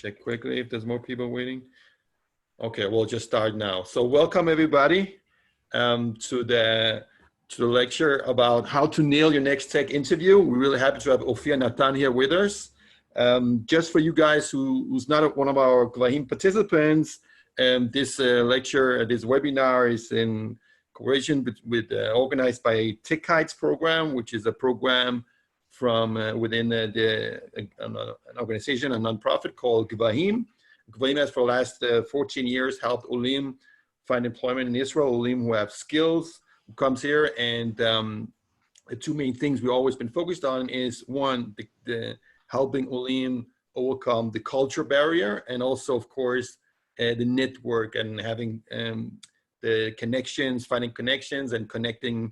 check quickly if there's more people waiting. Okay, we'll just start now. So welcome everybody to the lecture about how to nail your next tech interview. We're really happy to have Ofir and Natan here with us. Just for you guys who's not one of our Gvahim participants, this lecture, this webinar is in cooperation with organized by Tech Kites program, which is a program from within an organization, a nonprofit called Gvahim. Gvahim has for the last 14 years helped Olim find employment in Israel, Olim who have skills, who comes here, and the two main things we've always been focused on is one, the helping Olim overcome the culture barrier, and also, of course, the network and having the connections, finding connections and connecting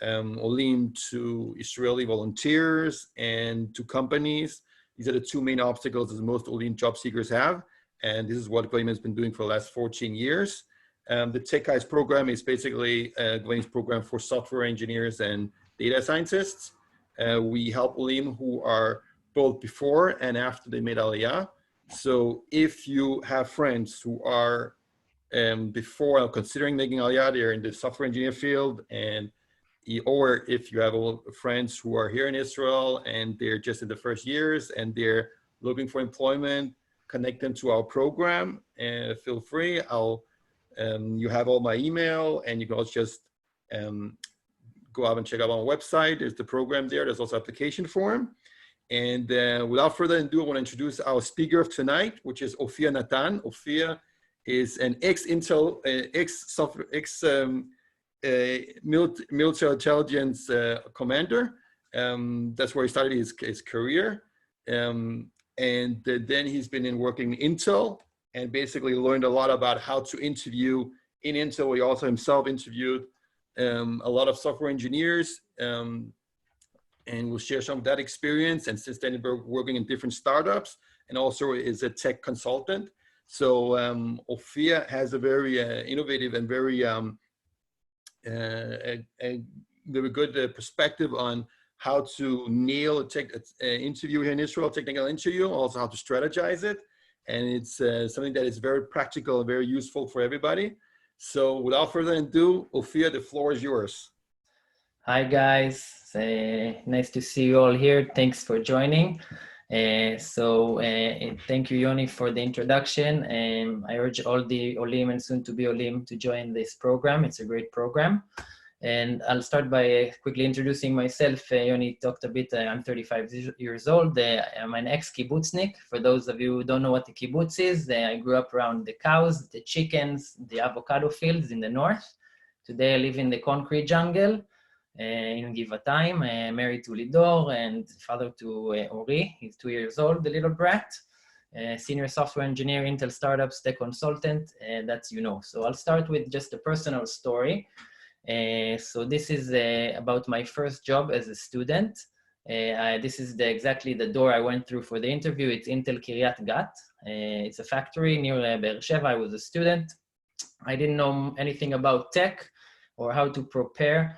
Olim to Israeli volunteers and to companies. These are the two main obstacles that most Olim job seekers have. And this is what Gvahim has been doing for the last 14 years. The Tech Guys program is basically Gvahim's program for software engineers and data scientists. We help Olim who are both before and after they made Aliyah. So if you have friends who are before or considering making Aliyah, they're in the software engineer field, or if you have friends who are here in Israel and they're just in the first years and they're looking for employment, connect them to our program and feel free. You have all my email, and you can also just go out and check out our website. There's the program there. There's also application form. And without further ado, I want to introduce our speaker of tonight, which is Ofir Natan. Ofir is an ex-Intel, military intelligence commander. That's where he started his career. And then he's been working in Intel and basically learned a lot about how to interview in Intel. He also himself interviewed a lot of software engineers, and we'll share some of that experience. And since then, we're working in different startups and also is a tech consultant. So Ofir has a very innovative and very very good perspective on how to nail a tech interview here in Israel, technical interview, also how to strategize it. And it's something that is very practical and very useful for everybody. So without further ado, Ofir, the floor is yours. Hi guys, nice to see you all here. Thanks for joining. Thank you, Yoni, for the introduction. I urge all the Olim and soon to be Olim to join this program. It's a great program. And I'll start by quickly introducing myself. Yoni talked a bit. I'm 35 years old. I'm an ex-kibbutznik. For those of you who don't know what the kibbutz is, I grew up around the cows, the chickens, the avocado fields in the north. Today I live in the concrete jungle in Givatayim. I'm married to Lidor and father to Ori. He's 2 years old, the little brat. Senior software engineer, Intel startups, tech consultant, that's So I'll start with just a personal story. So this is about my first job as a student. This is exactly the door I went through for the interview. It's Intel Kiryat Gat. It's a factory near Be'er Sheva. I was a student. I didn't know anything about tech or how to prepare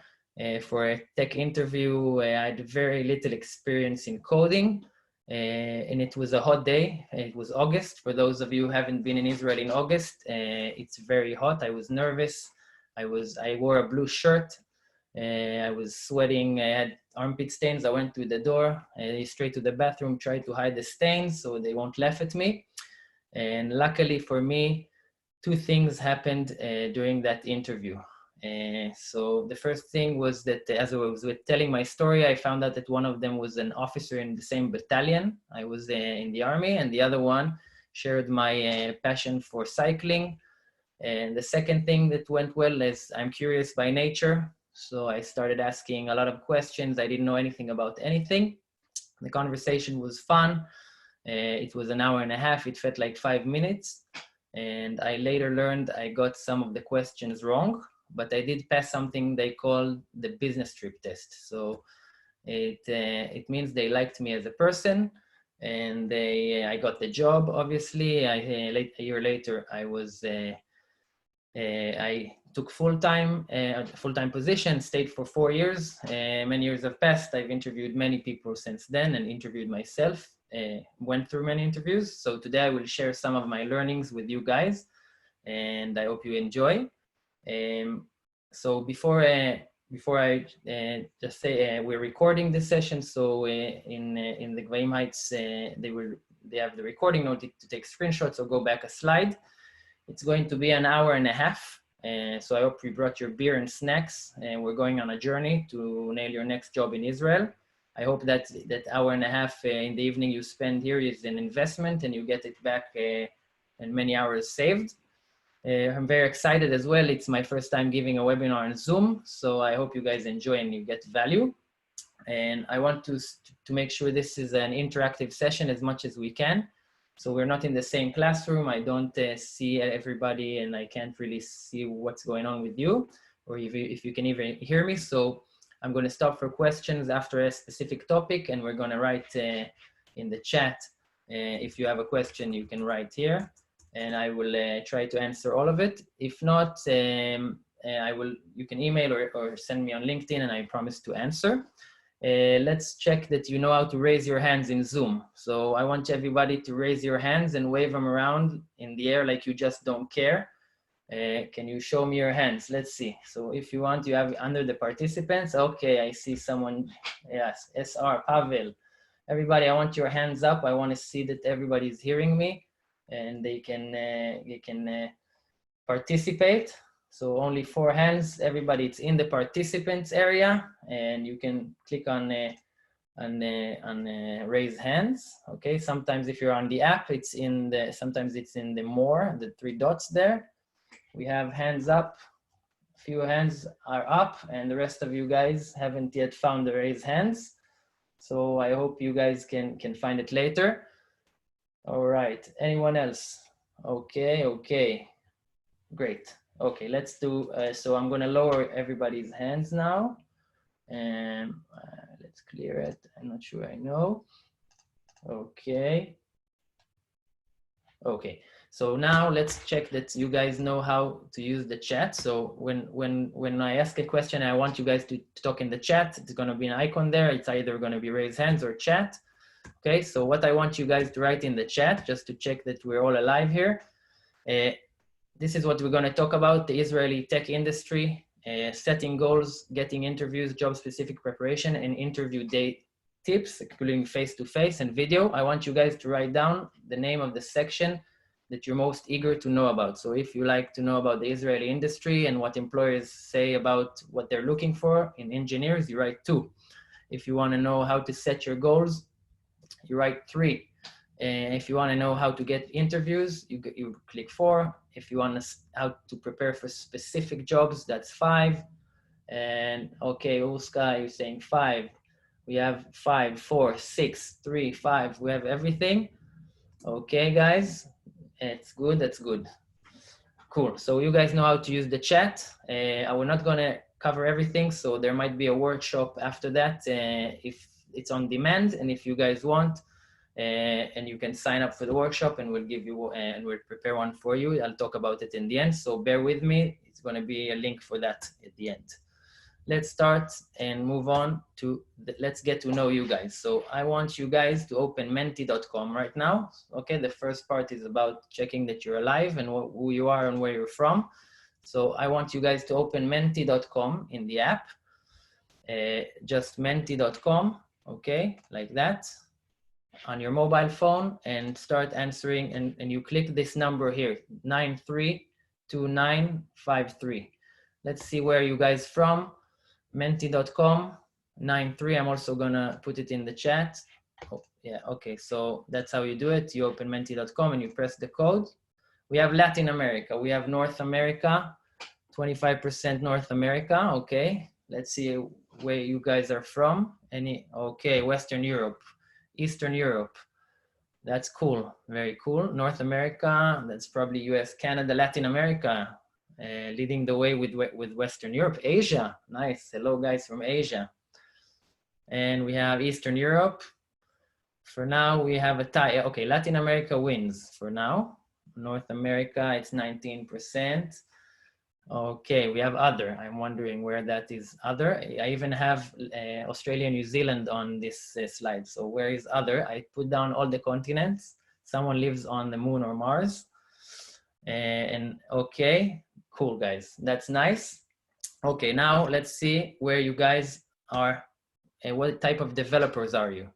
for a tech interview. I had very little experience in coding. And it was a hot day. It was August. For those of you who haven't been in Israel in August, it's very hot. I was nervous. I wore a blue shirt. I was sweating. I had armpit stains. I went to the door, straight to the bathroom, tried to hide the stains so they won't laugh at me. And luckily for me, two things happened during that interview. So the first thing was that as I was telling my story, I found out that one of them was an officer in the same battalion. I was in the army, and the other one shared my passion for cycling. And the second thing that went well is I'm curious by nature. So I started asking a lot of questions. I didn't know anything about anything. The conversation was fun. It was an hour and a half. It felt like 5 minutes. And I later learned I got some of the questions wrong, but I did pass something they call the business trip test. So it means they liked me as a person, and I got the job, obviously. A year later, I took full-time position, stayed for 4 years. Many years have passed. I've interviewed many people since then and interviewed myself. went through many interviews. So today I will share some of my learnings with you guys, and I hope you enjoy. So before I just say we're recording this session, so in the Gvaim Heights they have the recording note to take screenshots, so go back a slide. It's going to be an hour and a half. So I hope you brought your beer and snacks, and we're going on a journey to nail your next job in Israel. I hope that that hour and a half in the evening you spend here is an investment and you get it back and many hours saved. I'm very excited as well. It's my first time giving a webinar on Zoom, so I hope you guys enjoy and you get value. And I want to make sure this is an interactive session as much as we can. So we're not in the same classroom. I don't see everybody, and I can't really see what's going on with you, or if you can even hear me. So I'm going to stop for questions after a specific topic, and we're going to write in the chat. If you have a question, you can write here, and I will try to answer all of it. If not, you can email or send me on LinkedIn, and I promise to answer. Let's check that you know how to raise your hands in Zoom. So I want everybody to raise your hands and wave them around in the air like you just don't care. Can you show me your hands? Let's see. So if you want, you have under the participants. Okay, I see someone. Yes, SR, Pavel. Everybody, I want your hands up. I want to see that everybody's hearing me and they can participate. So only 4 hands. Everybody, it's in the participants area, and you can click on raise hands. Okay. Sometimes if you're on the app, it's in the. Sometimes it's in the more, the 3 dots there. We have hands up. A few hands are up, and the rest of you guys haven't yet found the raise hands. So I hope you guys can find it later. All right. Anyone else? Okay. Okay. Great. Okay, let's do, so I'm gonna lower everybody's hands now. And let's clear it. I'm not sure I know. Okay. Okay, so now let's check that you guys know how to use the chat. So when I ask a question, I want you guys to talk in the chat. It's gonna be an icon there. It's either gonna be raise hands or chat. Okay, so what I want you guys to write in the chat, just to check that we're all alive here. This is what we're going to talk about, the Israeli tech industry, setting goals, getting interviews, job-specific preparation, and interview day tips, including face-to-face and video. I want you guys to write down the name of the section that you're most eager to know about. So if you like to know about the Israeli industry and what employers say about what they're looking for in engineers, you write 2. If you want to know how to set your goals, you write 3. And if you want to know how to get interviews, you click 4. If you want to how to prepare for specific jobs, that's 5. And okay, Uska, you're saying 5. We have 5, 4, 6, 3, 5. We have everything. Okay, guys, it's good. That's good. Cool. So you guys know how to use the chat. We're not going to cover everything, so there might be a workshop after that if it's on demand, and if you guys want. And you can sign up for the workshop, and we'll give you and we'll prepare one for you. I'll talk about it in the end, so bear with me. It's going to be a link for that at the end. Let's start and move on to let's get to know you guys. So I want you guys to open menti.com right now. Okay, the first part is about checking that you're alive and who you are and where you're from. So I want you guys to open menti.com in the app, just menti.com, okay, like that, on your mobile phone, and start answering, and you click this number here, 932953. Let's see where you guys from. Menti.com 93. I'm also gonna put it in the chat. Oh, yeah, okay, so that's how you do it. You open menti.com and you press the code. We have Latin America, we have North America, 25% North America. Okay, let's see where you guys are from. Okay, Western Europe, Eastern Europe. That's cool, very cool. North America, that's probably US, Canada, Latin America, leading the way with Western Europe. Asia, nice, hello guys from Asia. And we have Eastern Europe. For now, we have a tie. Okay, Latin America wins for now. North America, it's 19%. Okay, we have other. I'm wondering where that is other. I even have Australia, New Zealand on this slide. So where is other? I put down all the continents. Someone lives on the moon or Mars. And okay, cool guys. That's nice. Okay, now let's see where you guys are. What type of developers are you?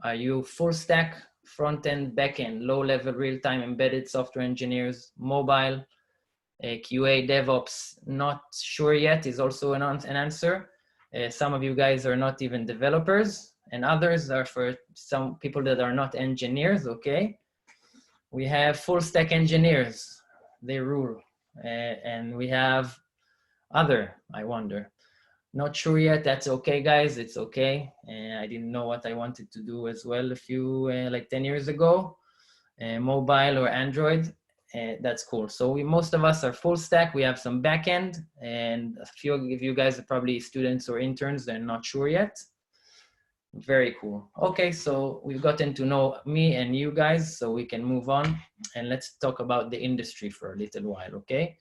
Are you full stack, front end, back end, low level, real time embedded software engineers, mobile, QA, DevOps? Not sure yet is also an answer. Some of you guys are not even developers, and others are for some people that are not engineers. Okay, we have full stack engineers, they rule. And we have other, I wonder. Not sure yet. That's okay, guys. It's okay. I didn't know what I wanted to do as well a few, like 10 years ago. Mobile or Android. That's cool. So most of us are full stack. We have some backend, and a few of you guys are probably students or interns. They're not sure yet. Very cool. Okay, so we've gotten to know me and you guys, so we can move on and let's talk about the industry for a little while, okay?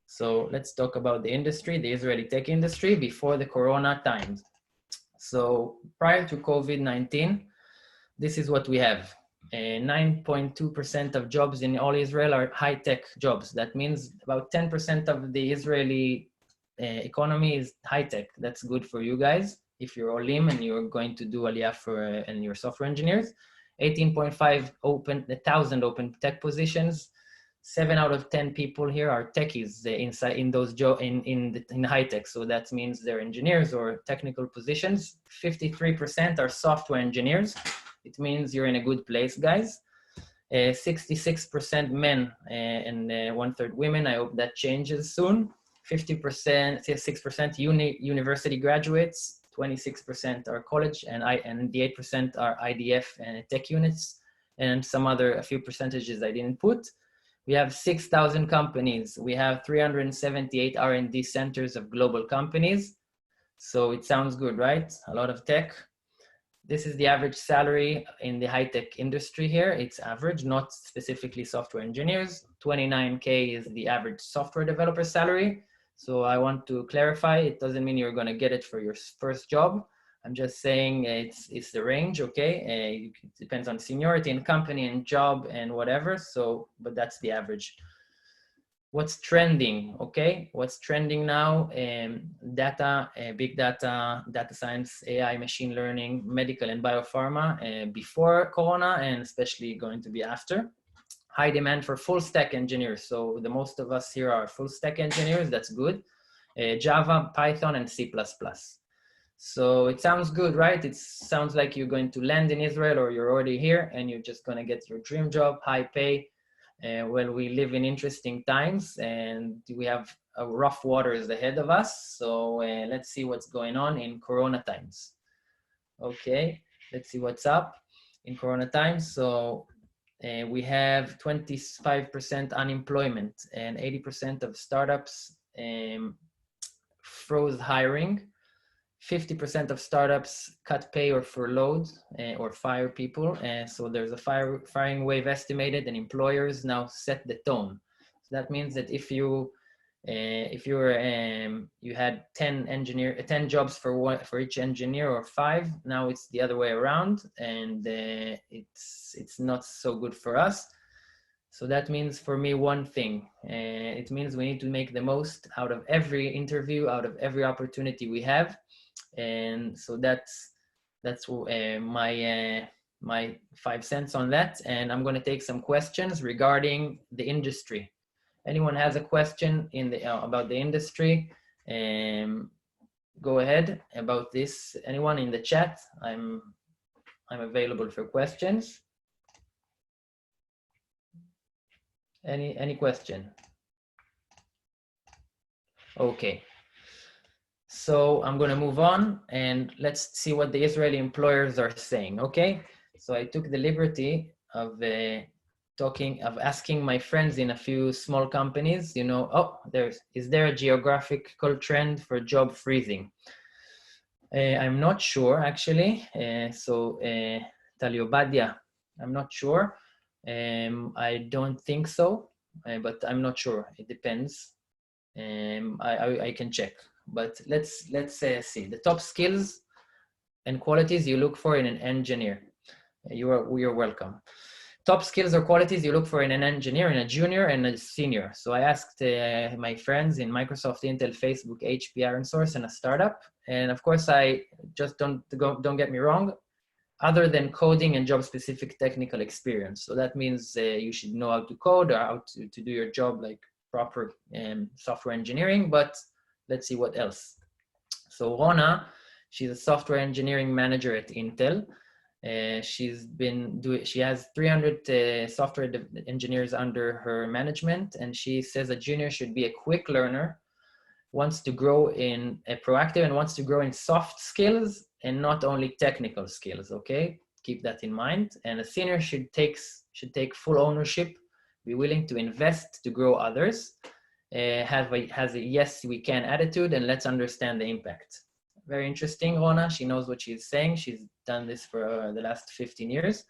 So let's talk about the industry, the Israeli tech industry before the Corona times. So prior to COVID-19, this is what we have. 9.2% of jobs in all Israel are high-tech jobs. That means about 10% of the Israeli economy is high-tech. That's good for you guys. If you're Olim and you're going to do Aliyah and you're software engineers, 18,000 open tech positions. 7 out of 10 people here are techies inside in those in high tech. So that means they're engineers or technical positions. 53% are software engineers. It means you're in a good place, guys. 66% men and 1/3 women. I hope that changes soon. 50%, 6% university graduates. 26% are college, and the 8% are IDF and tech units, and a few percentages I didn't put. We have 6,000 companies. We have 378 R&D centers of global companies. So it sounds good, right? A lot of tech. This is the average salary in the high-tech industry here. It's average, not specifically software engineers. 29K is the average software developer salary. So I want to clarify, it doesn't mean you're gonna get it for your first job. I'm just saying it's the range, okay? It depends on seniority and company and job and whatever. So, but that's the average. What's trending, okay? What's trending now? Data, big data, data science, AI, machine learning, medical and biopharma before Corona, and especially going to be after. High demand for full stack engineers. So the most of us here are full stack engineers, that's good. Java, Python, and C++. So it sounds good, right? It sounds like you're going to land in Israel or you're already here and you're just gonna get your dream job, high pay. Well, we live in interesting times and we have rough waters ahead of us. So let's see what's going on in Corona times. Okay, let's see what's up in Corona times. So we have 25% unemployment and 80% of startups froze hiring. 50% of startups cut pay or furloughed or fire people. So there's a firing wave estimated, and employers now set the tone. So that means that if you had 10 jobs for each engineer or 5, now it's the other way around, and it's not so good for us. So that means for me one thing. It means we need to make the most out of every interview, out of every opportunity we have. And so that's my 5 cents on that. And I'm going to take some questions regarding the industry. Anyone has a question about the industry? Go ahead about this. Anyone in the chat? I'm available for questions. Any question? Okay. So I'm going to move on and let's see what the Israeli employers are saying. Okay. So I took the liberty of asking my friends in a few small companies, is there a geographical trend for job freezing? I'm not sure actually. So Taliobadia, I'm not sure. I don't think so, but I'm not sure. It depends. I can check, but let's see the top skills and qualities you look for in an engineer. You're welcome. Top skills or qualities you look for in an engineer, in a junior and a senior. So I asked my friends in Microsoft, Intel, Facebook, HP, Iron Source, and a startup. And of course, I just don't get me wrong, other than coding and job-specific technical experience. So that means you should know how to code or how to do your job like proper software engineering, but let's see what else. So Rona, she's a software engineering manager at Intel. She has 300 software engineers under her management, and she says a junior should be a quick learner, wants to grow in a proactive and wants to grow in soft skills and not only technical skills. Okay, keep that in mind. And a senior should take full ownership, be willing to invest to grow others, has a yes we can attitude, and let's understand the impact. Very interesting, Rona. She knows what she's saying. She's done this for the last 15 years.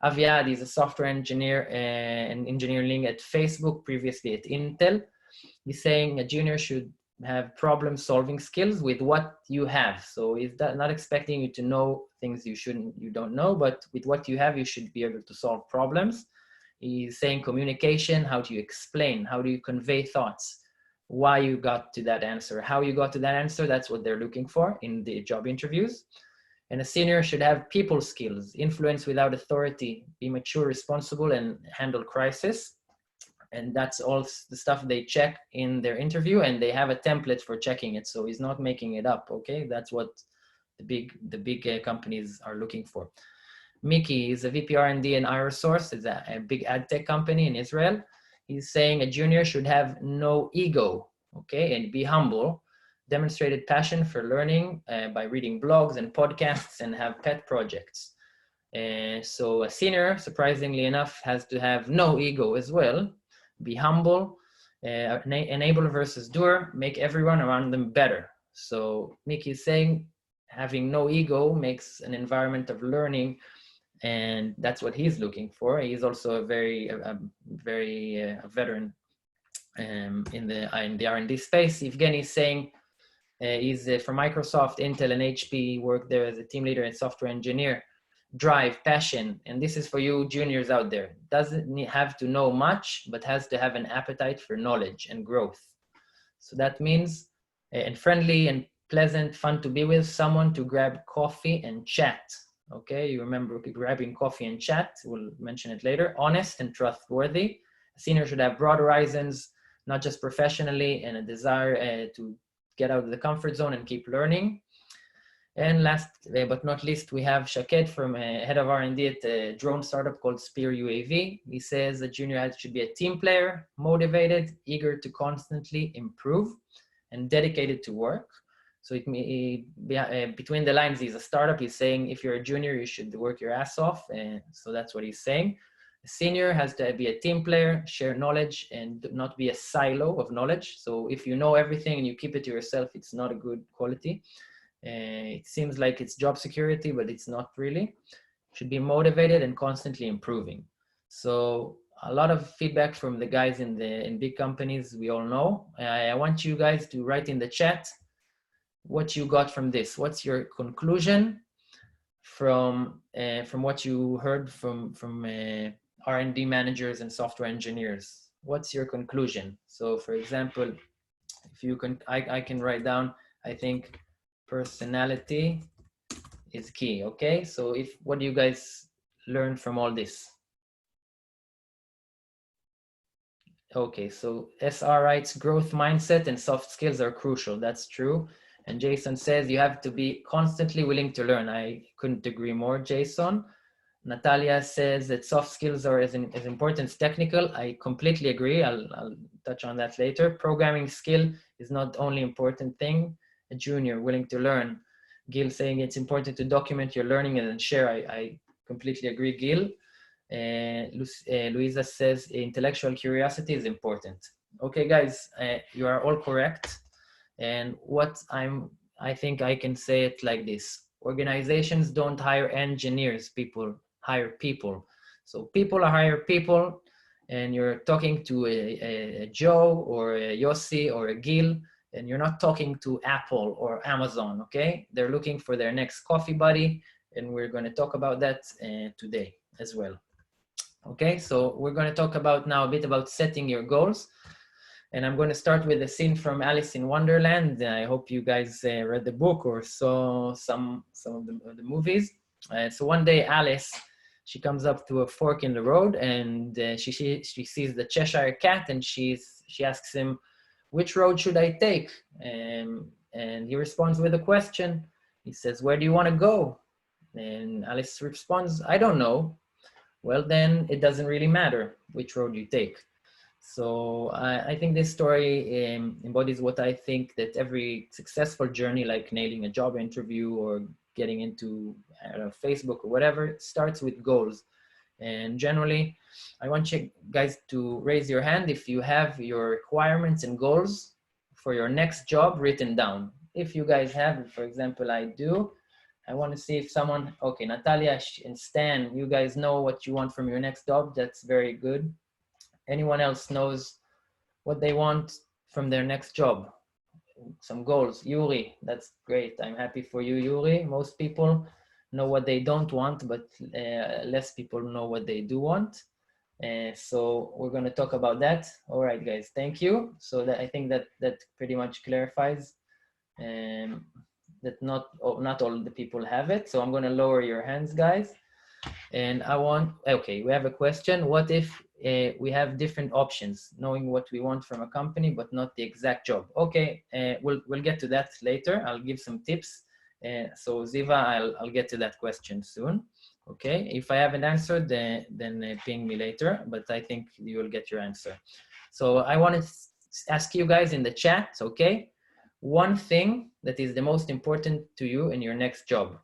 Aviad is a software engineer and engineering at Facebook, previously at Intel. He's saying a junior should have problem-solving skills with what you have. So he's not expecting you to know things you don't know, but with what you have, you should be able to solve problems. He's saying communication, how do you explain? How do you convey thoughts? Why you got to that answer, how you got to that answer, that's what they're looking for in the job interviews. And a senior should have people skills, influence without authority, be mature, responsible, and handle crisis. And that's all the stuff they check in their interview, and they have a template for checking it. So he's not making it up, okay? That's what the big companies are looking for. Mickey is a VP R&D in Irosource. It's a big ad tech company in Israel. He's saying a junior should have no ego, okay, and be humble, demonstrated passion for learning by reading blogs and podcasts, and have pet projects. So a senior, surprisingly enough, has to have no ego as well, be humble, enabler versus doer, make everyone around them better. So Mickey is saying having no ego makes an environment of learning, and that's what he's looking for. He's also a very veteran in the R&D space. Evgeny is saying he's from Microsoft, Intel, and HP. Worked there as a team leader and software engineer. Drive, passion, and this is for you juniors out there. Doesn't have to know much, but has to have an appetite for knowledge and growth. So that means and friendly and pleasant, fun to be with, someone to grab coffee and chat. Okay, you remember grabbing coffee and chat, we'll mention it later. Honest and trustworthy. A senior should have broad horizons, not just professionally, and a desire to get out of the comfort zone and keep learning. And last but not least, we have Shaked from head of R&D at a drone startup called Spear UAV. He says a junior should be a team player, motivated, eager to constantly improve, and dedicated to work. So between the lines, he's a startup. He's saying if you're a junior, you should work your ass off. So that's what he's saying. A senior has to be a team player, share knowledge, and not be a silo of knowledge. So if you know everything and you keep it to yourself, it's not a good quality. It seems like it's job security, but it's not really. Should be motivated and constantly improving. So a lot of feedback from the guys in big companies, we all know. I want you guys to write in the chat what you got from this. What's your conclusion from what you heard from R&D managers and software engineers? What's your conclusion? So for example, if you can, I can write down, I think personality is key. Okay, so what do you guys learn from all this? Okay, so SR writes growth mindset and soft skills are crucial. That's true. And Jason says you have to be constantly willing to learn. I couldn't agree more, Jason. Natalia says that soft skills are as important as technical. I completely agree. I'll touch on that later. Programming skill is not only important thing. A junior willing to learn. Gil saying it's important to document your learning and then share. I completely agree, Gil. Luisa says intellectual curiosity is important. Okay, guys, you are all correct. And what I think I can say it like this. Organizations don't hire engineers, people hire people. So people hire people, and you're talking to a Joe or a Yossi or a Gil, and you're not talking to Apple or Amazon, okay? They're looking for their next coffee buddy, and we're going to talk about that today as well. Okay, so we're going to talk about now a bit about setting your goals. And I'm going to start with a scene from Alice in Wonderland. I hope you guys read the book or saw some of the movies. So one day Alice, she comes up to a fork in the road, and she sees the Cheshire Cat, and she asks him, which road should I take? And he responds with a question. He says, where do you want to go? And Alice responds, I don't know. Well, then it doesn't really matter which road you take. So I think this story embodies what I think that every successful journey, like nailing a job interview or getting into Facebook or whatever, starts with goals. And generally, I want you guys to raise your hand if you have your requirements and goals for your next job written down. If you guys have, for example, I do. I want to see if someone, okay, Natalia and Stan, you guys know what you want from your next job. That's very good. Anyone else knows what they want from their next job? Some goals. Yuri, that's great. I'm happy for you, Yuri. Most people know what they don't want, but less people know what they do want. So we're going to talk about that. All right, guys, thank you. So that I think that pretty much clarifies that not all the people have it. So I'm going to lower your hands, guys. And okay, we have a question. What if we have different options, knowing what we want from a company, but not the exact job? Okay, we'll get to that later. I'll give some tips. So Ziva, I'll get to that question soon. Okay, if I haven't answered, then ping me later, but I think you will get your answer. So I want to ask you guys in the chat, okay? One thing that is the most important to you in your next job.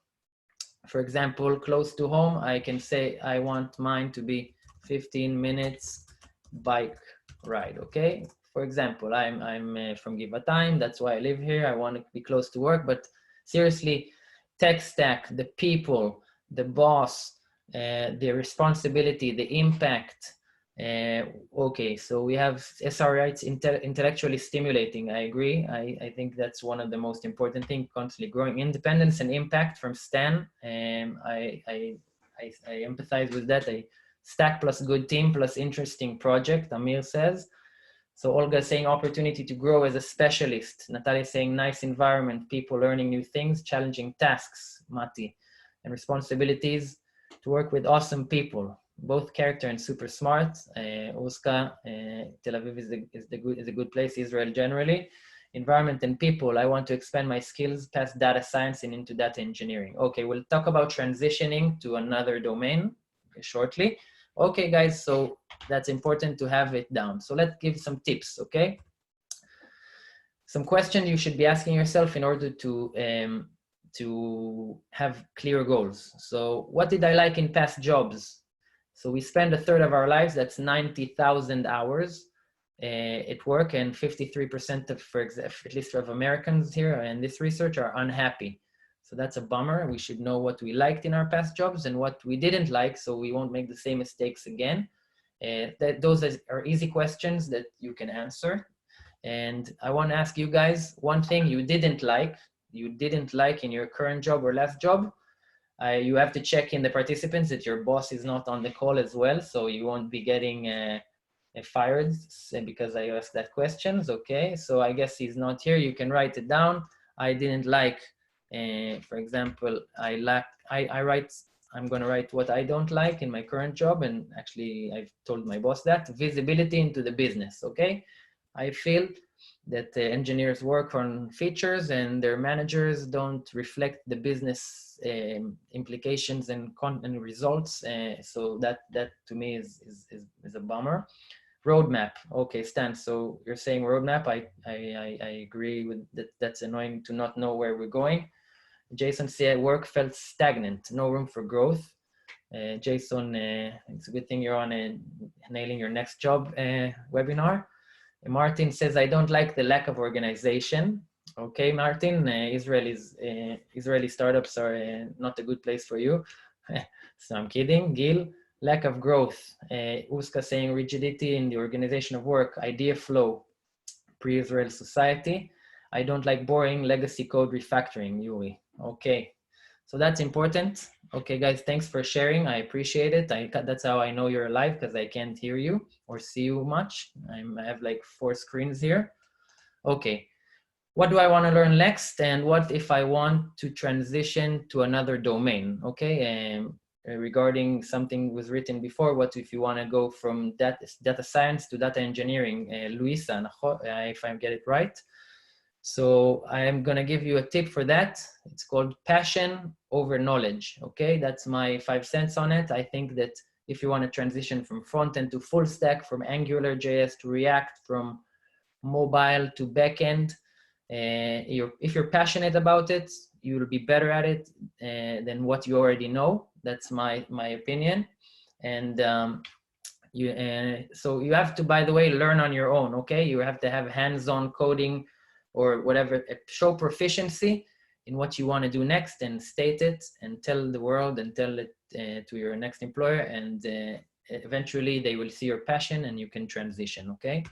For example, close to home, I can say I want mine to be 15 minutes bike ride, okay? For example, I'm from Givatayim, that's why I live here. I want to be close to work, but seriously, tech stack, the people, the boss, the responsibility, the impact. Okay, so we have SRIs intellectually stimulating. I agree. I think that's one of the most important things, constantly growing independence and impact from Stan. I empathize with that. A stack plus good team plus interesting project, Amir says. So Olga saying opportunity to grow as a specialist. Natalia saying nice environment, people learning new things, challenging tasks, Mati, and responsibilities to work with awesome people, both character and super smart. Uska, Tel Aviv is a good place, Israel generally. Environment and people, I want to expand my skills past data science and into data engineering. Okay, we'll talk about transitioning to another domain shortly. Okay, guys, so that's important to have it down. So let's give some tips, okay? Some questions you should be asking yourself in order to have clear goals. So what did I like in past jobs? So we spend a third of our lives, that's 90,000 hours at work, and 53% of, at least of Americans here in this research are unhappy. So that's a bummer. We should know what we liked in our past jobs and what we didn't like, so we won't make the same mistakes again. Those are easy questions that you can answer. And I want to ask you guys one thing you didn't like in your current job or last job. You have to check in the participants that your boss is not on the call as well, so you won't be getting fired because I asked that questions. Okay, so I guess he's not here. You can write it down. I didn't like, for example, I'm going to write what I don't like in my current job, and actually I've told my boss that. Visibility into the business, okay? I feel that engineers work on features and their managers don't reflect the business implications and results. So that to me is a bummer. Roadmap. Okay, Stan, so you're saying roadmap. I agree with that. That's annoying to not know where we're going. Jason said work felt stagnant, no room for growth. Jason, it's a good thing you're on nailing your next job webinar. Martin says, I don't like the lack of organization. Okay, Martin, Israeli startups are not a good place for you. So I'm kidding. Gil, lack of growth. Uska saying rigidity in the organization of work, idea flow, pre-Israel society. I don't like boring legacy code refactoring, Yuri. Okay, so that's important. Okay, guys, thanks for sharing. I appreciate it. That's how I know you're alive, because I can't hear you or see you much. I have like 4 screens here. Okay, what do I want to learn next? And what if I want to transition to another domain? Okay, regarding something was written before, what if you want to go from data science to data engineering? Luisa, if I get it right. So I am going to give you a tip for that. It's called passion over knowledge. Okay, that's my 5 cents on it. I think that if you want to transition from front end to full stack, from Angular JS to React, from mobile to backend, if you're passionate about it, you will be better at it than what you already know. That's my opinion. And so you have to, by the way, learn on your own. Okay, you have to have hands-on coding or whatever, show proficiency in what you want to do next, and state it and tell the world and tell it to your next employer, and eventually they will see your passion and you can transition. Okay,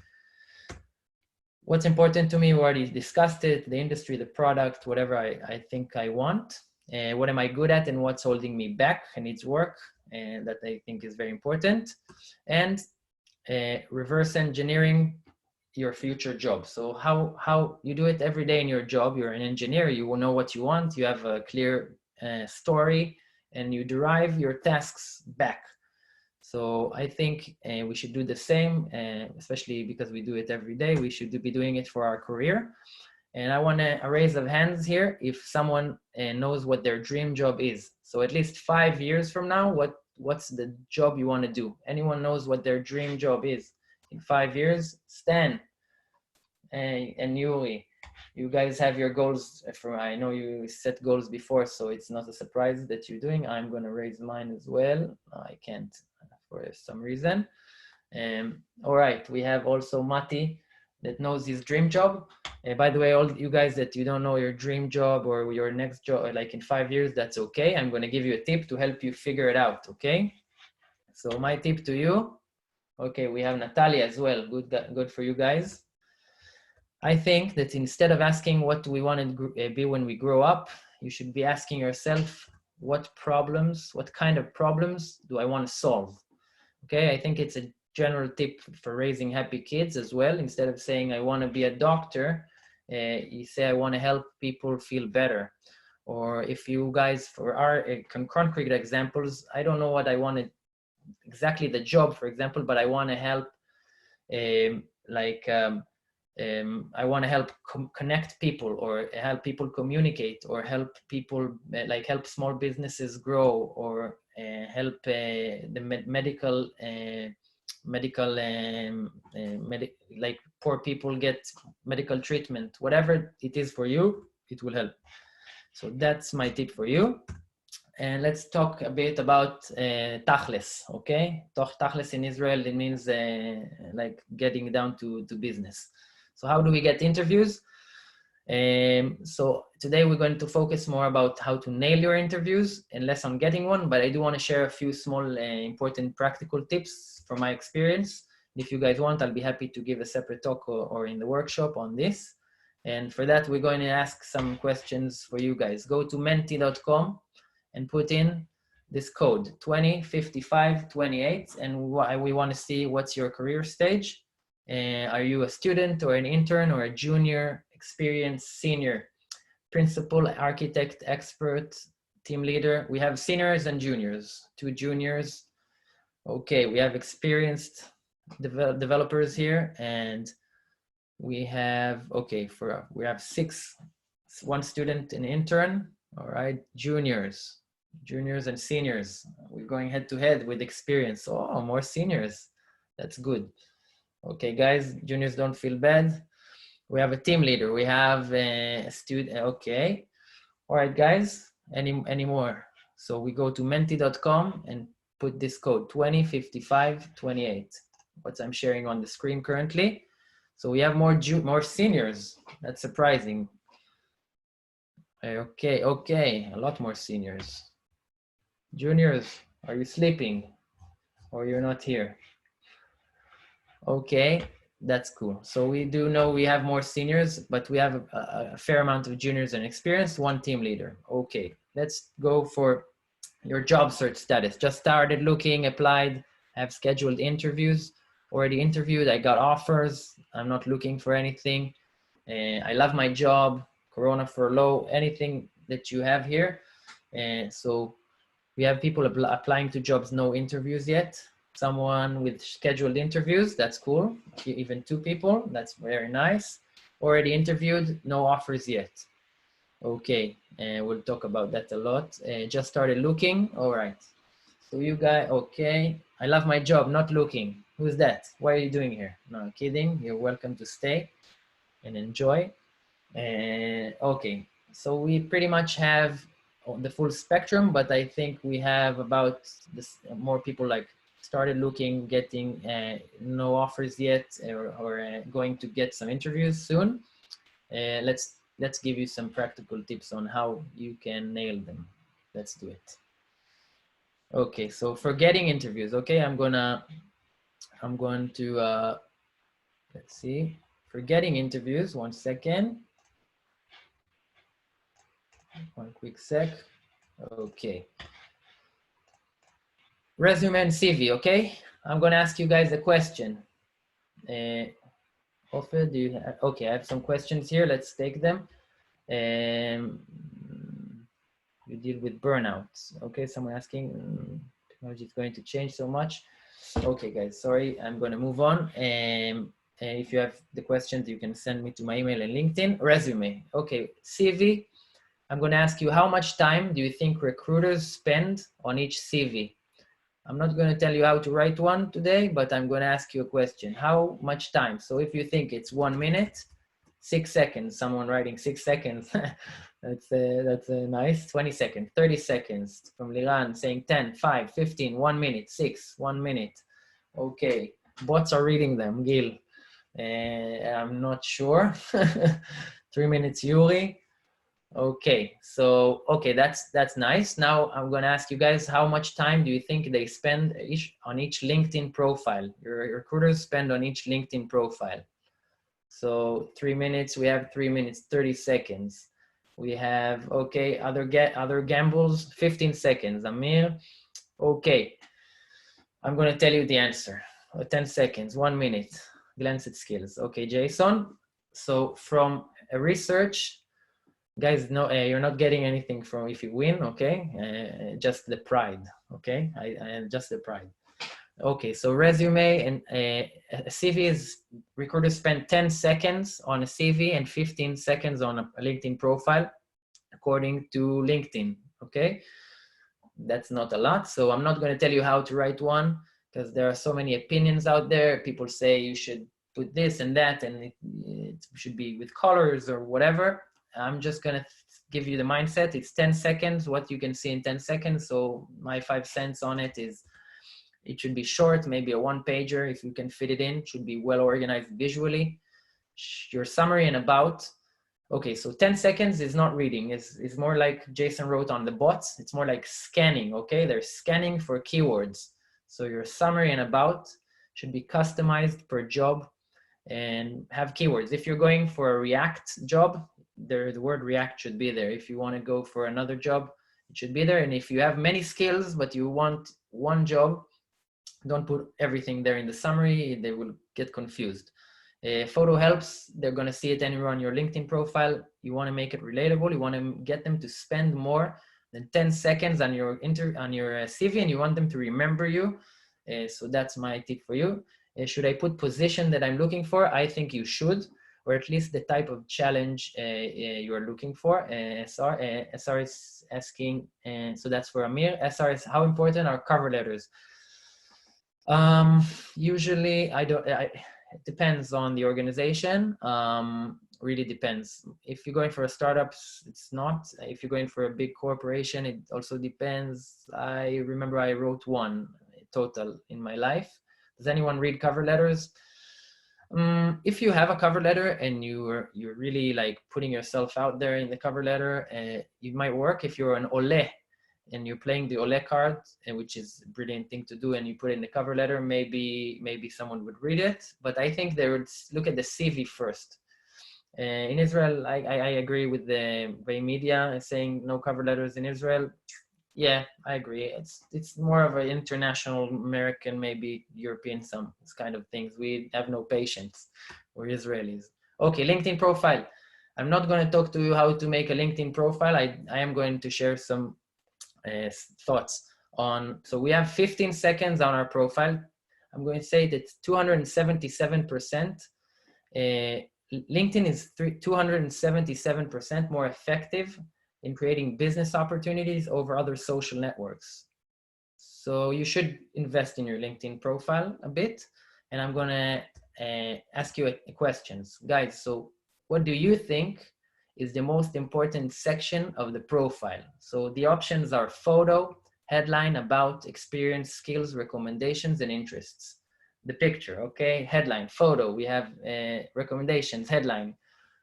what's important to me, we already discussed it, the industry, the product, whatever I think I want. What am I good at and what's holding me back and needs work, and that I think is very important. And reverse engineering your future job. So how you do it every day in your job. You're an engineer, you will know what you want, you have a clear story, and you derive your tasks back. So I think we should do the same, especially because we do it every day. We should be doing it for our career. And I want a raise of hands here if someone knows what their dream job is. So at least 5 years from now, what's the job you want to do? Anyone knows what their dream job is in 5 years? Stan and Yuri, you guys have your goals. I know you set goals before, so it's not a surprise that you're doing. I'm going to raise mine as well. I can't for some reason. All right, we have also Mati that knows his dream job. By the way, all you guys that you don't know your dream job or your next job, like in 5 years, that's okay. I'm going to give you a tip to help you figure it out, okay? So my tip to you, okay, we have Natalia as well. Good for you guys. I think that instead of asking what do we want to be when we grow up, you should be asking yourself, what kind of problems do I want to solve? Okay, I think it's a general tip for raising happy kids as well. Instead of saying I want to be a doctor, you say I want to help people feel better. Or if you guys, for our concrete examples, I don't know what I wanted exactly the job, for example, but I want to help I want to help connect people, or help people communicate, or help people help small businesses grow, or help the medical like poor people get medical treatment. Whatever it is for you, it will help. So that's my tip for you. And let's talk a bit about tachlis, okay? Tachlis in Israel, it means like getting down to business. So how do we get interviews? So today we're going to focus more about how to nail your interviews and less on getting one, but I do want to share a few small important practical tips from my experience. If you guys want, I'll be happy to give a separate talk or in the workshop on this. And for that, we're going to ask some questions for you guys. Go to menti.com and put in this code 205528, and we want to see what's your career stage. Are you a student or an intern or a junior, experienced, senior, principal, architect, expert, team leader? We have seniors and juniors, 2 juniors. Okay, we have experienced developers here, and we have, okay, we have 6, 1 student and intern. All right, juniors and seniors. We're going head to head with experience. Oh, more seniors. That's good. Okay, guys, juniors, don't feel bad. We have a team leader. We have a student. Okay. All right, guys, any more? So we go to menti.com and put this code 205528. What I'm sharing on the screen currently. So we have more seniors. That's surprising. Okay, a lot more seniors. Juniors, are you sleeping? or you're not here? Okay, that's cool. So we do know we have more seniors, but we have a fair amount of juniors and experienced, one team leader. Okay, let's go for your job search status. Just started looking, applied, have scheduled interviews, already interviewed, I got offers, I'm not looking for anything. I love my job, Corona furlough, anything that you have here. So we have people applying to jobs, no interviews yet. Someone with scheduled interviews, that's cool. Even 2 people, that's very nice. Already interviewed, no offers yet. Okay, we'll talk about that a lot. Just started looking, all right. So you guys, okay. I love my job, not looking. Who's that? What are you doing here? No, kidding, you're welcome to stay and enjoy. Okay, so we pretty much have the full spectrum, but I think we have about this, more people like started looking, getting no offers yet, or going to get some interviews soon. Let's give you some practical tips on how you can nail them. Let's do it. Okay, so for getting interviews, okay, I'm going to let's see, for getting interviews, 1 second. One quick sec. Okay. Resume and CV, okay? I'm gonna ask you guys a question. Ofir, do you have, okay, I have some questions here. Let's take them. You deal with burnouts. Okay, someone asking, technology is going to change so much. Okay, guys, sorry, I'm gonna move on. If you have the questions, you can send me to my email and LinkedIn. Resume, okay, CV. I'm gonna ask you, how much time do you think recruiters spend on each CV? I'm not going to tell you how to write one today, but I'm going to ask you a question. How much time? So if you think it's 1 minute, 6 seconds, someone writing 6 seconds, that's nice. 20 seconds, 30 seconds from Liran saying 10, 5, 15, 1 minute, 6, 1 minute. Okay, bots are reading them, Gil. I'm not sure. 3 minutes, Yuri. Okay, so okay, that's nice. Now I'm gonna ask you guys, how much time do you think they spend on each LinkedIn profile? Your recruiters spend on each LinkedIn profile. So 3 minutes, we have 3 minutes, 30 seconds. We have, okay, other gambles, 15 seconds. Amir, okay. I'm gonna tell you the answer. 10 seconds, 1 minute, glance at skills. Okay, Jason. So from a research, guys, no, you're not getting anything from if you win, okay? Just the pride, okay? I just the pride. Okay, so resume and a CV is, recruiters spend 10 seconds on a CV and 15 seconds on a LinkedIn profile, according to LinkedIn, okay? That's not a lot, so I'm not going to tell you how to write one, because there are so many opinions out there. People say you should put this and that, and it should be with colors or whatever. I'm just going to give you the mindset. It's 10 seconds, what you can see in 10 seconds. So my 5 cents on it is, it should be short, maybe a 1-pager if you can fit it in. It should be well organized visually. Your summary and about. Okay, so 10 seconds is not reading. It's more like Jason wrote on the bots. It's more like scanning, okay? They're scanning for keywords. So your summary and about should be customized per job and have keywords. If you're going for a React job, the word React should be there. If you want to go for another job, it should be there. And if you have many skills, but you want one job, don't put everything there in the summary. They will get confused. Photo helps. They're going to see it anywhere on your LinkedIn profile. You want to make it relatable. You want to get them to spend more than 10 seconds on your CV, and you want them to remember you. So that's my tip for you. Should I put position that I'm looking for? I think you should, or at least the type of challenge you are looking for. SR is asking, so that's for Amir. SR is, how important are cover letters? Usually it depends on the organization. Really depends. If you're going for a startup, it's not. If you're going for a big corporation, it also depends. I remember I wrote one total in my life. Does anyone read cover letters? If you have a cover letter and you're really like putting yourself out there in the cover letter, it might work. If you're an ole, and you're playing the Ole card, and which is a brilliant thing to do, and you put it in the cover letter, maybe someone would read it. But I think they would look at the CV first. In Israel, I agree with the media saying no cover letters in Israel. Yeah, I agree. It's more of an international, American, maybe European, some kind of things. We have no patience. We're Israelis. Okay, LinkedIn profile. I'm not going to talk to you how to make a LinkedIn profile. I am going to share some thoughts on. So we have 15 seconds on our profile. I'm going to say that 277%. LinkedIn is 277% more effective in creating business opportunities over other social networks. So you should invest in your LinkedIn profile a bit. And I'm gonna ask you questions. Guys, so what do you think is the most important section of the profile? So the options are photo, headline, about, experience, skills, recommendations, and interests. The picture, okay? Headline, photo, we have recommendations, headline,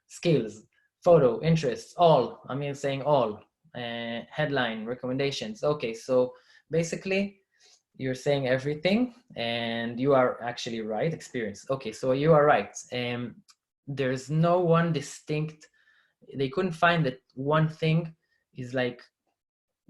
skills, photo, interests, all. I mean, saying all. Headline, recommendations. Okay, so basically you're saying everything, and you are actually right. Experience. Okay, so you are right. There's no one distinct. They couldn't find that one thing is like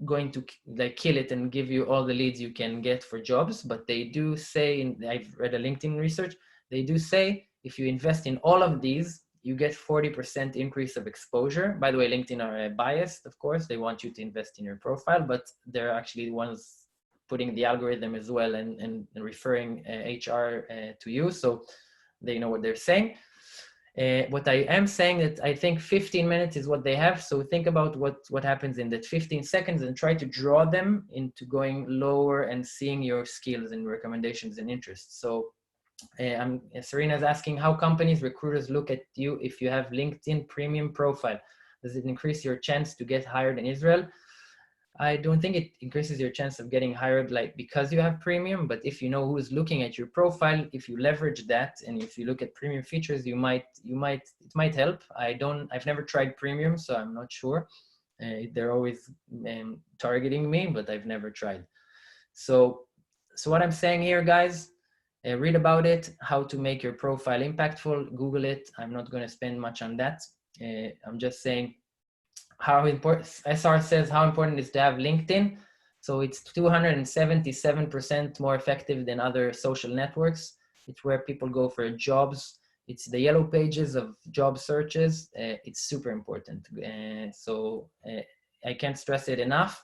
going to like kill it and give you all the leads you can get for jobs. But they do say, I've read a LinkedIn research, they do say if you invest in all of these, you get 40% increase of exposure. By the way, LinkedIn are biased, of course. They want you to invest in your profile, but they're actually the ones putting the algorithm as well and referring HR to you. So they know what they're saying. What I am saying that I think 15 minutes is what they have. So think about what happens in that 15 seconds and try to draw them into going lower and seeing your skills and recommendations and interests. So Serena's asking how companies, recruiters look at you if you have LinkedIn premium profile. Does it increase your chance to get hired in Israel? I don't think it increases your chance of getting hired like because you have premium, but if you know who's looking at your profile, if you leverage that and if you look at premium features, it might help. I've never tried premium, so I'm not sure. They're always targeting me, but I've never tried. So what I'm saying here, guys, read about it, how to make your profile impactful, Google it. I'm not going to spend much on that. I'm just saying how important, SR says how important it is to have LinkedIn. So it's 277% more effective than other social networks. It's where people go for jobs. It's the yellow pages of job searches. It's super important. So I can't stress it enough.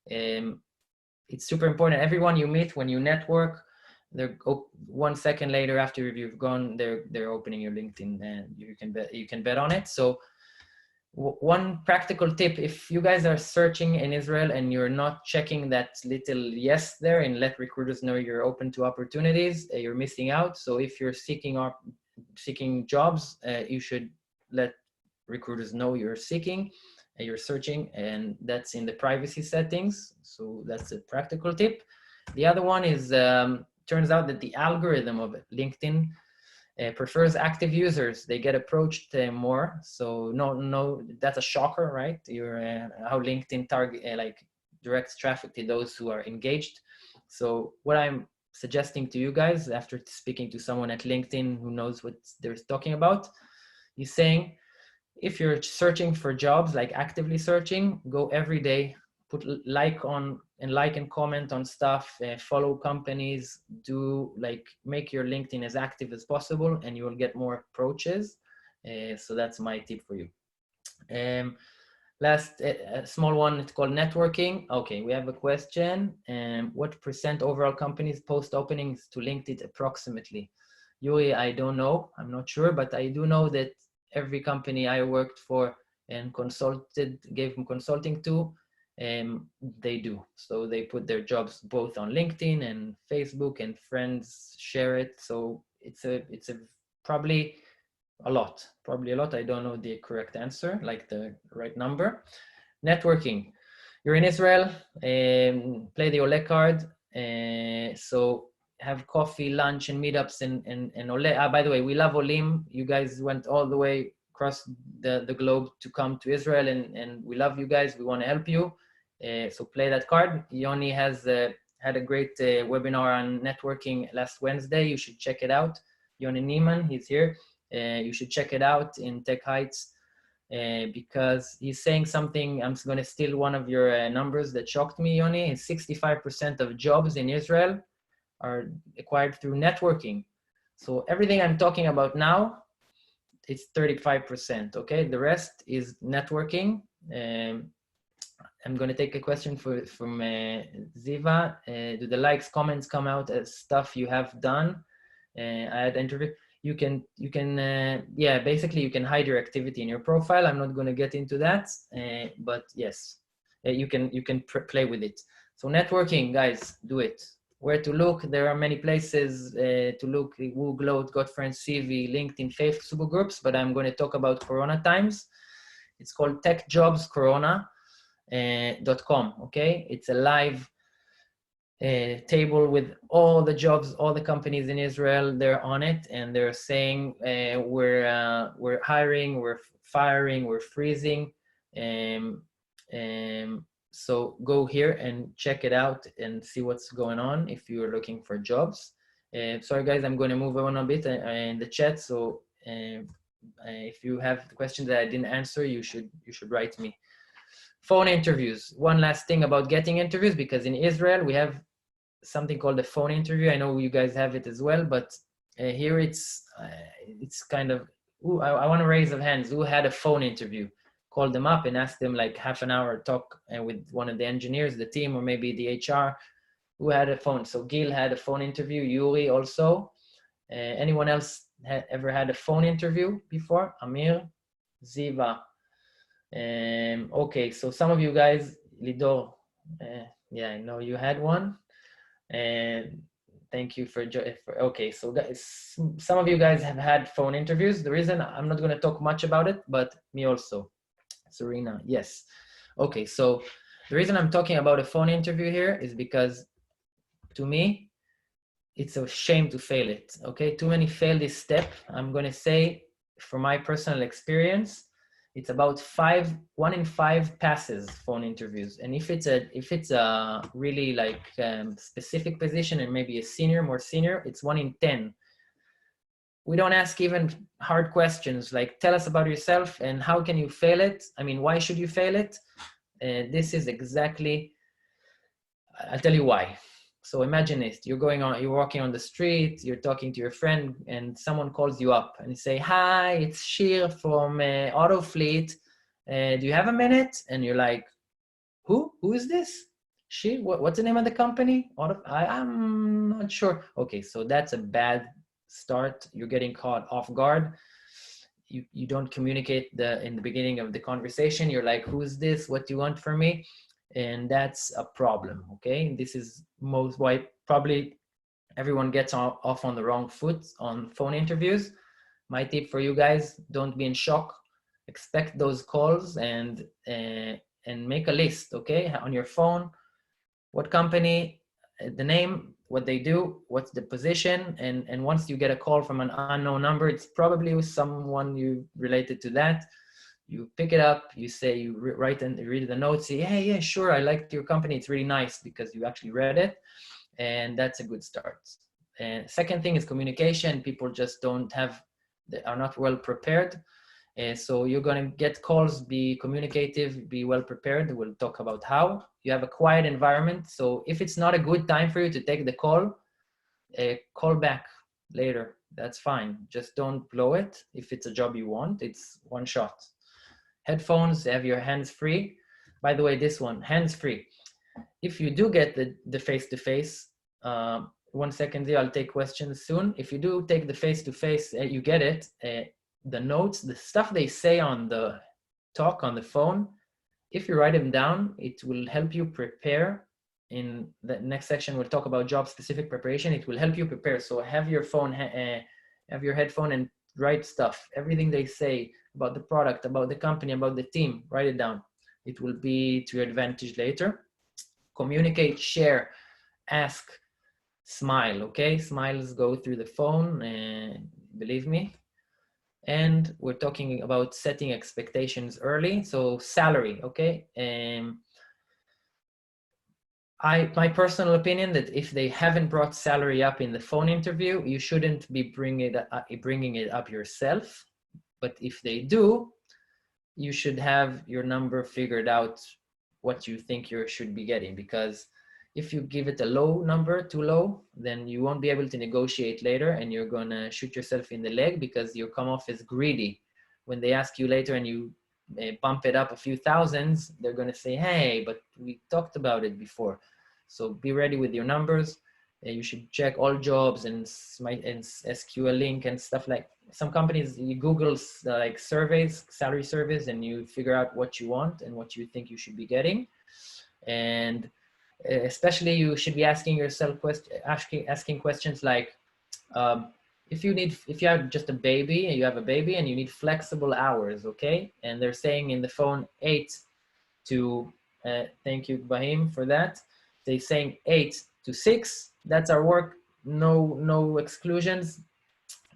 It's super important. Everyone you meet when you network, they're 1 second later after you've gone, they're opening your LinkedIn, and you can bet on it. So one practical tip, if you guys are searching in Israel and you're not checking that little yes there and let recruiters know you're open to opportunities, you're missing out. So if you're seeking jobs, you should let recruiters know you're you're searching, and that's in the privacy settings. So that's a practical tip. The other one is, turns out that the algorithm of LinkedIn prefers active users. They get approached more. So no, that's a shocker, right? How LinkedIn directs traffic to those who are engaged. So what I'm suggesting to you guys, after speaking to someone at LinkedIn who knows what they're talking about, he's saying, if you're searching for jobs, like actively searching, go every day, put like and comment on stuff, follow companies, make your LinkedIn as active as possible, and you will get more approaches. So that's my tip for you. Last small one, it's called networking. Okay, we have a question. What % overall companies post openings to LinkedIn approximately? Yuri, I don't know. I'm not sure, but I do know that every company I worked for and gave them consulting to, they do. So they put their jobs both on LinkedIn and Facebook, and friends share it. So it's probably a lot. I don't know the correct answer, like the right number. Networking. You're in Israel, play the Ole card. So have coffee, lunch, and meetups and Ole. By the way, we love Olim. You guys went all the way across the globe to come to Israel, and we love you guys. We want to help you. So play that card. Yoni has had a great webinar on networking last Wednesday. You should check it out. Yoni Niemann, he's here. You should check it out in Tech Heights because he's saying something. I'm going to steal one of your numbers that shocked me, Yoni. 65% of jobs in Israel are acquired through networking. So everything I'm talking about now, it's 35%, okay? The rest is networking. I'm going to take a question from Ziva. Do the likes, comments come out as stuff you have done? I had interview. You can, yeah, basically you can hide your activity in your profile. I'm not going to get into that, but yes, you can play with it. So networking, guys, do it. Where to look? There are many places to look: Google, Got Friends, CV, LinkedIn, Facebook groups. But I'm going to talk about Corona times. It's called techjobscorona.com. Okay, it's a live table with all the jobs, all the companies in Israel. They're on it, and they're saying we're hiring, we're firing, we're freezing. So go here and check it out and see what's going on if you're looking for jobs. Sorry guys, I'm going to move on a bit in the chat. So if you have questions that I didn't answer, you should write me. Phone interviews. One last thing about getting interviews, because in Israel we have something called a phone interview. I know you guys have it as well, but here it's kind of, I want to raise of hands. Who had a phone interview? Call them up and ask them like half an hour talk with one of the engineers, the team, or maybe the HR. Who had a phone? So Gil had a phone interview. Yuri also. Anyone else ever had a phone interview before? Amir, Ziva. Okay, so some of you guys, Lidor, yeah, I know you had one. And thank you for okay, so guys, some of you guys have had phone interviews. The reason I'm not going to talk much about it, but me also. Serena, yes. Okay, so the reason I'm talking about a phone interview here is because to me, it's a shame to fail it. Okay, too many fail this step. I'm going to say from my personal experience, it's about 1 in 5 passes phone interviews. And if it's a really like specific position and maybe a more senior, it's 1 in 10. We don't ask even hard questions like tell us about yourself and how can you fail it? I mean, why should you fail it? This is exactly, I'll tell you why. So imagine it, you're walking on the street, you're talking to your friend and someone calls you up and you say, hi, it's Shir from Autofleet. Do you have a minute? And you're like, who is this? Shir, what's the name of the company? I'm not sure. Okay, so that's a bad start. You're getting caught off guard. You don't communicate in the beginning of the conversation. You're like, who's this? What do you want from me? And that's a problem. Okay, this is most why probably everyone gets off on the wrong foot on phone interviews. My tip for you guys: don't be in shock. Expect those calls and make a list. Okay, on your phone, what company, the name, what they do, what's the position, and once you get a call from an unknown number, it's probably someone you related to that. You pick it up, you say, you write and read the notes, say, hey, yeah, sure, I liked your company, it's really nice, because you actually read it, and that's a good start. And second thing is communication. People just they are not well prepared. So you're going to get calls, be communicative, be well prepared. We'll talk about how. You have a quiet environment. So if it's not a good time for you to take the call back later. That's fine. Just don't blow it. If it's a job you want, it's one shot. Headphones, have your hands free. By the way, this one, hands free. If you do get the face-to-face, 1 second there, I'll take questions soon. If you do take the face-to-face, you get it. The notes, the stuff they say on the talk on the phone, if you write them down, it will help you prepare. In the next section, we'll talk about job-specific preparation. It will help you prepare. So have your phone, have your headphone and write stuff. Everything they say about the product, about the company, about the team, write it down. It will be to your advantage later. Communicate, share, ask, smile, okay? Smiles go through the phone, believe me. And we're talking about setting expectations early. So salary, okay? My personal opinion that if they haven't brought salary up in the phone interview, you shouldn't be bringing it up yourself. But if they do, you should have your number figured out what you think you should be getting, because if you give it a low number, too low, then you won't be able to negotiate later, and you're gonna shoot yourself in the leg because you come off as greedy. When they ask you later and you bump it up a few thousands, they're gonna say, hey, but we talked about it before. So be ready with your numbers. You should check all jobs and SQL link and stuff. Like some companies, you Google like surveys, salary surveys, and you figure out what you want and what you think you should be getting. And especially you should be asking yourself asking questions like, if you have just a baby and you have a baby and you need flexible hours, okay? And they're saying in the phone 8 to, thank you, Bahim, for that. They're saying 8 to 6, that's our work, no exclusions.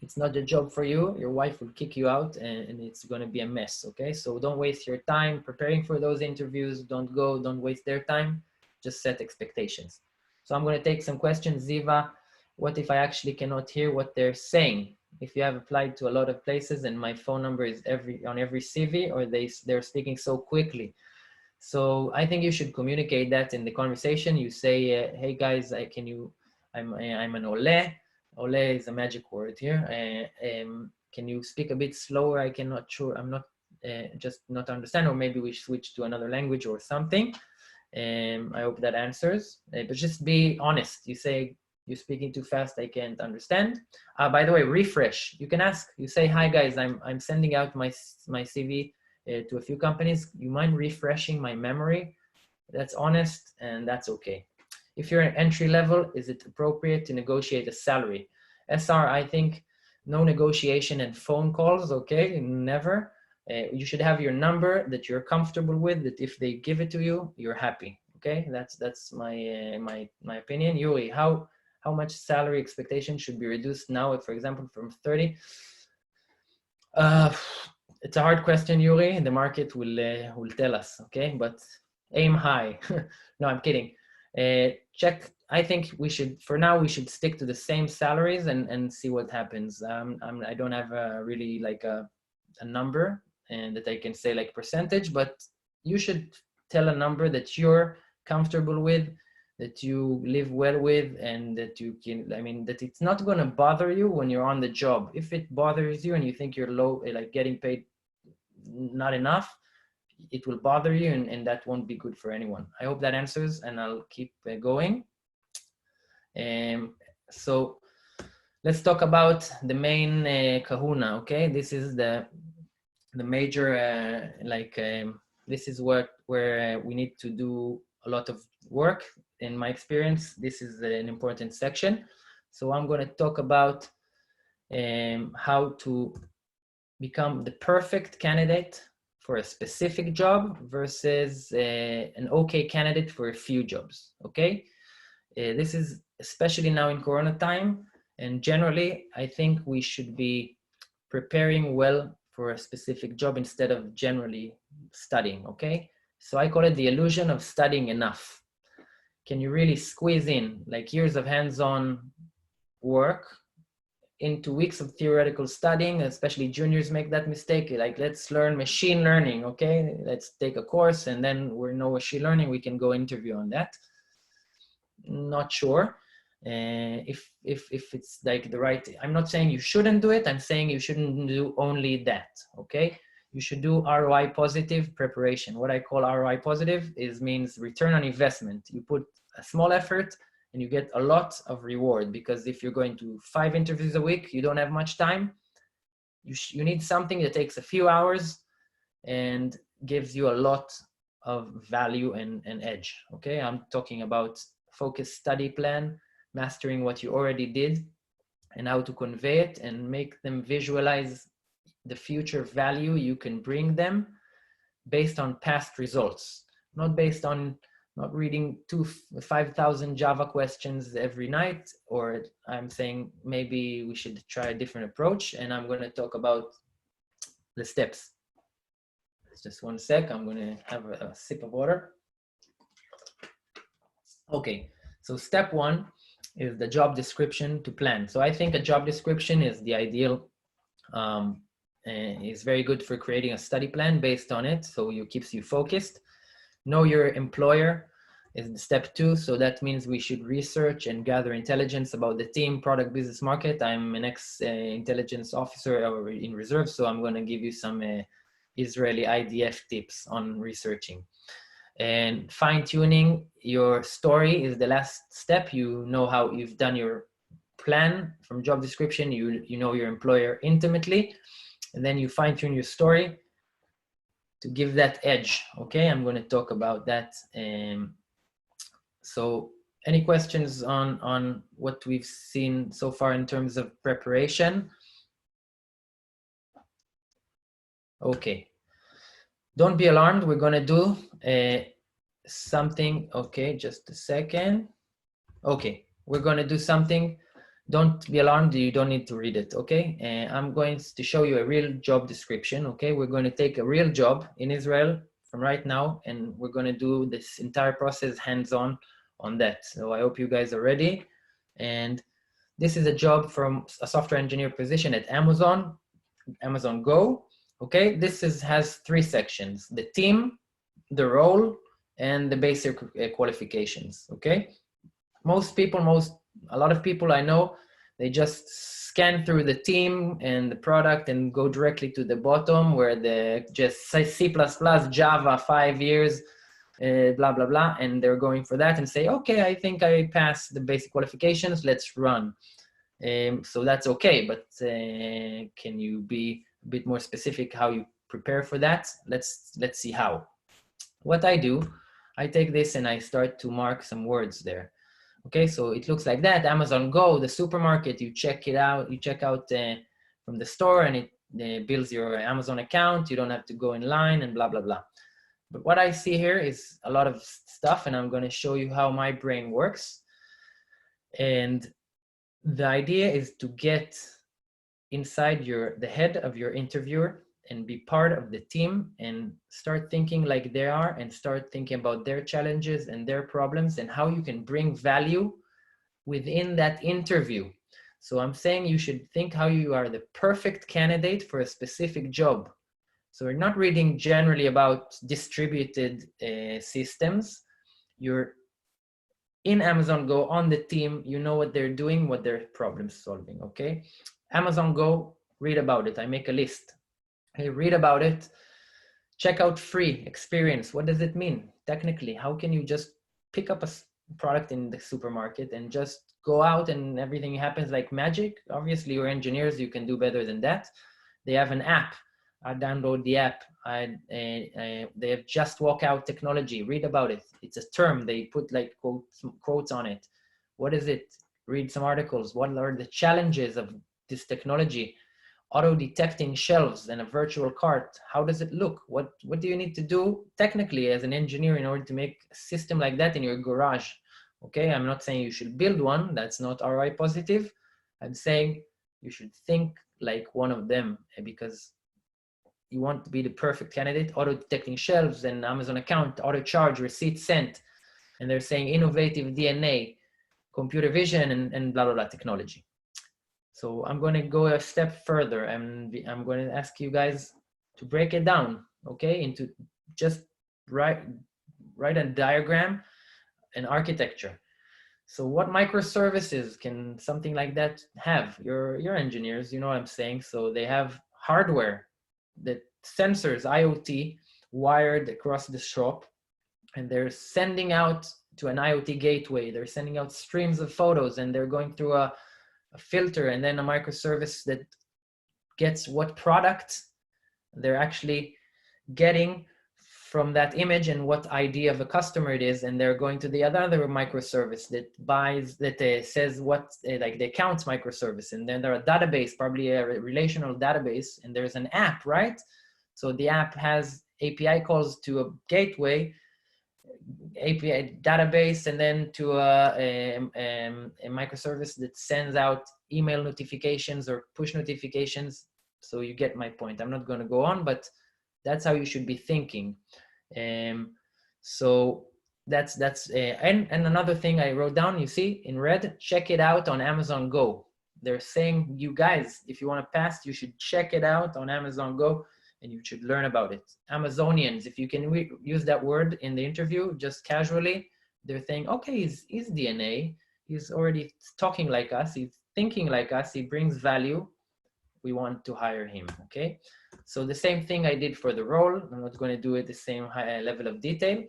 It's not a job for you. Your wife will kick you out and it's going to be a mess, okay? So don't waste your time preparing for those interviews. Don't waste their time. Just set expectations. So I'm going to take some questions. Ziva, what if I actually cannot hear what they're saying? If you have applied to a lot of places and my phone number is on every CV, or they're speaking so quickly. So I think you should communicate that in the conversation. You say, hey guys, I'm an ole. Ole is a magic word here. Can you speak a bit slower? I'm not just not understand, or maybe we switch to another language or something. I hope that answers, but just be honest. You say, you're speaking too fast, I can't understand. By the way, refresh. You can ask, you say, hi guys, I'm sending out my CV to a few companies. You mind refreshing my memory? That's honest, and that's okay. If you're an entry level, is it appropriate to negotiate a salary? SR, I think no negotiation and phone calls, okay, never. You should have your number that you're comfortable with, that if they give it to you, you're happy, okay? That's my my opinion. Yuri, how much salary expectation should be reduced now, for example, from 30? It's a hard question, Yuri. The market will tell us, okay? But aim high. No, I'm kidding. Check. I think for now, we should stick to the same salaries and see what happens. I don't have really like a number and that I can say like percentage, but you should tell a number that you're comfortable with, that you live well with, and that you can, that it's not going to bother you when you're on the job. If it bothers you and you think you're low, like getting paid not enough, it will bother you, and that won't be good for anyone. I hope that answers, and I'll keep going. So let's talk about the main kahuna, okay? This is the major, this is where we need to do a lot of work. In my experience, this is an important section. So I'm going to talk about how to become the perfect candidate for a specific job versus an okay candidate for a few jobs, okay? This is especially now in Corona time, and generally, I think we should be preparing well for a specific job instead of generally studying, okay? So I call it the illusion of studying enough. Can you really squeeze in like years of hands-on work into weeks of theoretical studying? Especially juniors make that mistake. Like, let's learn machine learning, okay? Let's take a course, and then we know machine learning, we can go interview on that. Not sure if it's like the right. I'm not saying you shouldn't do it. I'm saying you shouldn't do only that, okay? You should do ROI positive preparation. What I call ROI positive means return on investment. You put a small effort and you get a lot of reward, because if you're going to 5 interviews a week, you don't have much time. You need something that takes a few hours and gives you a lot of value and edge, okay? I'm talking about focused study plan, mastering what you already did, and how to convey it and make them visualize the future value you can bring them based on past results, not based on not reading 5,000 Java questions every night. Or I'm saying maybe we should try a different approach, and I'm going to talk about the steps. Just one sec, I'm going to have a sip of water. Okay, so step one is the job description to plan. So I think a job description is the ideal, is very good for creating a study plan based on it. So it keeps you focused. Know your employer is step two. So that means we should research and gather intelligence about the team, product, business, market. I'm an ex-intelligence officer in reserve, so I'm going to give you some Israeli IDF tips on researching. And fine-tuning your story is the last step. You know how you've done your plan from job description, you know your employer intimately, and then you fine-tune your story to give that edge. Okay, I'm going to talk about that. So any questions on what we've seen so far in terms of preparation? Okay, don't be alarmed, we're going to do something. Okay, just a second. Okay, we're going to do something. Don't be alarmed, you don't need to read it, okay? I'm going to show you a real job description, okay? We're going to take a real job in Israel from right now, and we're going to do this entire process hands-on on that. So I hope you guys are ready. And this is a job from a software engineer position at Amazon Go, okay? This has three sections: the team, the role, and the basic qualifications, okay? A lot of people I know, they just scan through the team and the product and go directly to the bottom where the just say C++, Java, 5 years, blah, blah, blah. And they're going for that and say, okay, I think I passed the basic qualifications, let's run. So that's okay, but can you be a bit more specific how you prepare for that? Let's see how. What I do, I take this and I start to mark some words there. Okay, so it looks like that. Amazon Go, the supermarket, you check it out. You check out from the store and it builds your Amazon account. You don't have to go in line and blah, blah, blah. But what I see here is a lot of stuff, and I'm going to show you how my brain works. And the idea is to get inside the head of your interviewer and be part of the team and start thinking like they are and start thinking about their challenges and their problems and how you can bring value within that interview. So I'm saying you should think how you are the perfect candidate for a specific job. So we're not reading generally about distributed systems. You're in Amazon Go on the team, you know what they're doing, what they're problem solving, okay? Amazon Go, read about it. I make a list. Hey, read about it. Check out free experience. What does it mean? Technically, how can you just pick up a product in the supermarket and just go out and everything happens like magic? Obviously, you're engineers, you can do better than that. They have an app. I download the app. They have just walk out technology. Read about it. It's a term. They put like quotes on it. What is it? Read some articles. What are the challenges of this technology? Auto detecting shelves and a virtual cart. How does it look? What do you need to do technically as an engineer in order to make a system like that in your garage? Okay, I'm not saying you should build one. That's not ROI positive. I'm saying you should think like one of them because you want to be the perfect candidate. Auto detecting shelves and Amazon account, auto charge, receipt sent. And they're saying innovative DNA, computer vision, and blah, blah, blah technology. So I'm going to go a step further and I'm going to ask you guys to break it down, okay, into just write a diagram and architecture. So what microservices can something like that have? You're engineers, you know what I'm saying. So they have hardware, the sensors, IoT, wired across the shop, and they're sending out to an IoT gateway. They're sending out streams of photos and they're going through a filter and then a microservice that gets what product they're actually getting from that image and what ID of a customer it is, and they're going to the other microservice that says what like the accounts microservice, and then there's a database, probably a relational database, and there's an app, right? So the app has API calls to a gateway, API database, and then to a microservice that sends out email notifications or push notifications. So you get my point. I'm not going to go on, but that's how you should be thinking. So And another thing I wrote down, you see in red, check it out on Amazon Go. They're saying, you guys, if you want to pass, you should check it out on Amazon Go and you should learn about it. Amazonians, if you can use that word in the interview, just casually, they're saying, okay, he's DNA. He's already talking like us. He's thinking like us. He brings value. We want to hire him, okay? So the same thing I did for the role. I'm not going to do it the same high level of detail.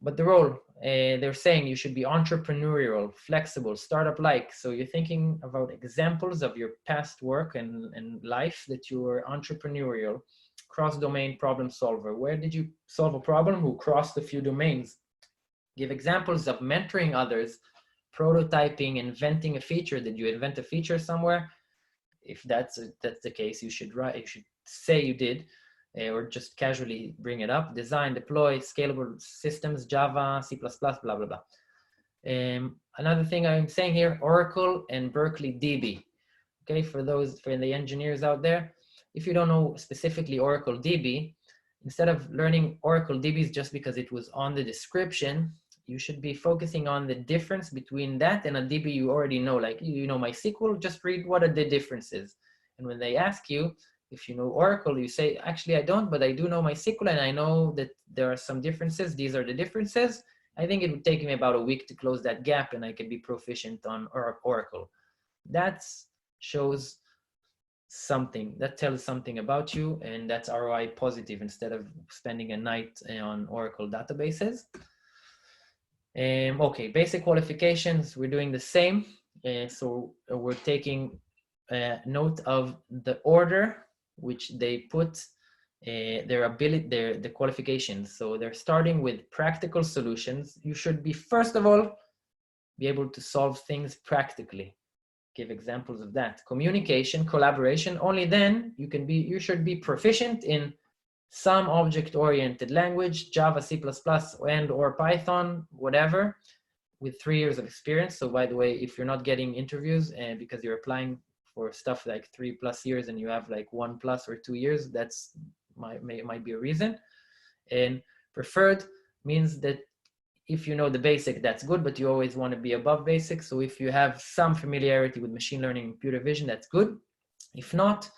But the role, they're saying you should be entrepreneurial, flexible, startup-like. So you're thinking about examples of your past work and life that you were entrepreneurial, cross-domain problem solver. Where did you solve a problem? Who crossed a few domains? Give examples of mentoring others, prototyping, inventing a feature. Did you invent a feature somewhere? If that's the case, you should say you did. Or just casually bring it up. Design, deploy, scalable systems, Java, C++, blah, blah, blah. Another thing I'm saying here, Oracle and Berkeley DB. Okay, for the engineers out there, if you don't know specifically Oracle DB, instead of learning Oracle DBs just because it was on the description, you should be focusing on the difference between that and a DB you already know. Like, you know MySQL, just read what are the differences. And when they ask you, if you know Oracle, you say, actually, I don't, but I do know MySQL, and I know that there are some differences. These are the differences. I think it would take me about a week to close that gap, and I could be proficient on Oracle. That shows something. That tells something about you, and that's ROI positive instead of spending a night on Oracle databases. Okay, basic qualifications, we're doing the same. So we're taking note of the order which they put the qualifications. So they're starting with practical solutions. You should be, first of all, be able to solve things practically. Give examples of that. Communication, collaboration, only then you should be proficient in some object-oriented language, Java, C++, and or Python, whatever, with 3 years of experience. So by the way, if you're not getting interviews because you're applying for stuff like 3+ years and you have like 1+ or 2 years, that's might be a reason. And preferred means that if you know the basic, that's good, but you always want to be above basic. So if you have some familiarity with machine learning and computer vision, that's good. If not,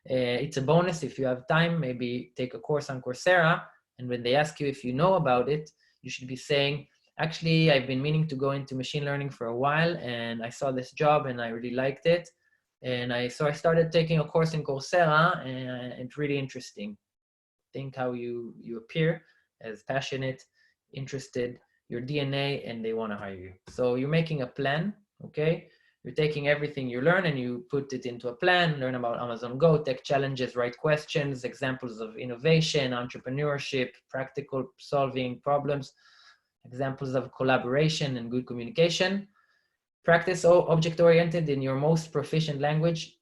it's a bonus. If you have time, maybe take a course on Coursera, and when they ask you if you know about it, you should be saying, actually, I've been meaning to go into machine learning for a while, and I saw this job and I really liked it. And so I started taking a course in Coursera, and it's really interesting. Think how you appear as passionate, interested, your DNA, and they want to hire you. So you're making a plan, okay? You're taking everything you learn and you put it into a plan, learn about Amazon Go, tech challenges, write questions, examples of innovation, entrepreneurship, practical solving problems, examples of collaboration and good communication. Practice object-oriented in your most proficient language.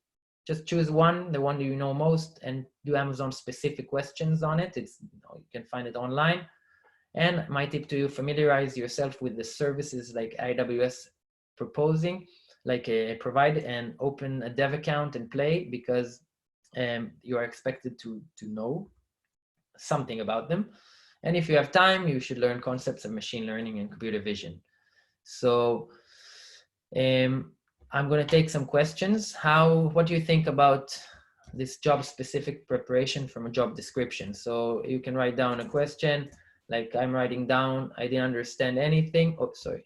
Just choose one, the one you know most, and do Amazon-specific questions on it. You can find it online. And my tip to you, familiarize yourself with the services like AWS proposing, like provide and open a dev account and play, because you are expected to know something about them. And if you have time, you should learn concepts of machine learning and computer vision. So I'm going to take some questions. What do you think about this job-specific preparation from a job description? So you can write down a question, like I'm writing down, I didn't understand anything. Oh, sorry,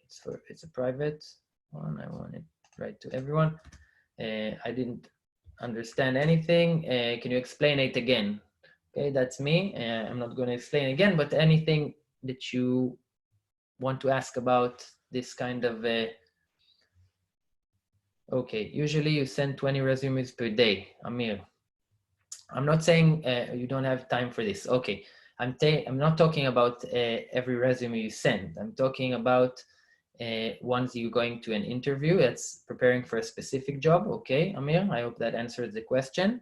it's a private one. I want it right to everyone. I didn't understand anything. Can you explain it again? Okay, that's me. I'm not going to explain again, but anything that you want to ask about this kind of okay, usually you send 20 resumes per day, Amir. I'm not saying you don't have time for this. Okay, I'm not talking about every resume you send. I'm talking about once you're going to an interview, it's preparing for a specific job. Okay, Amir, I hope that answers the question.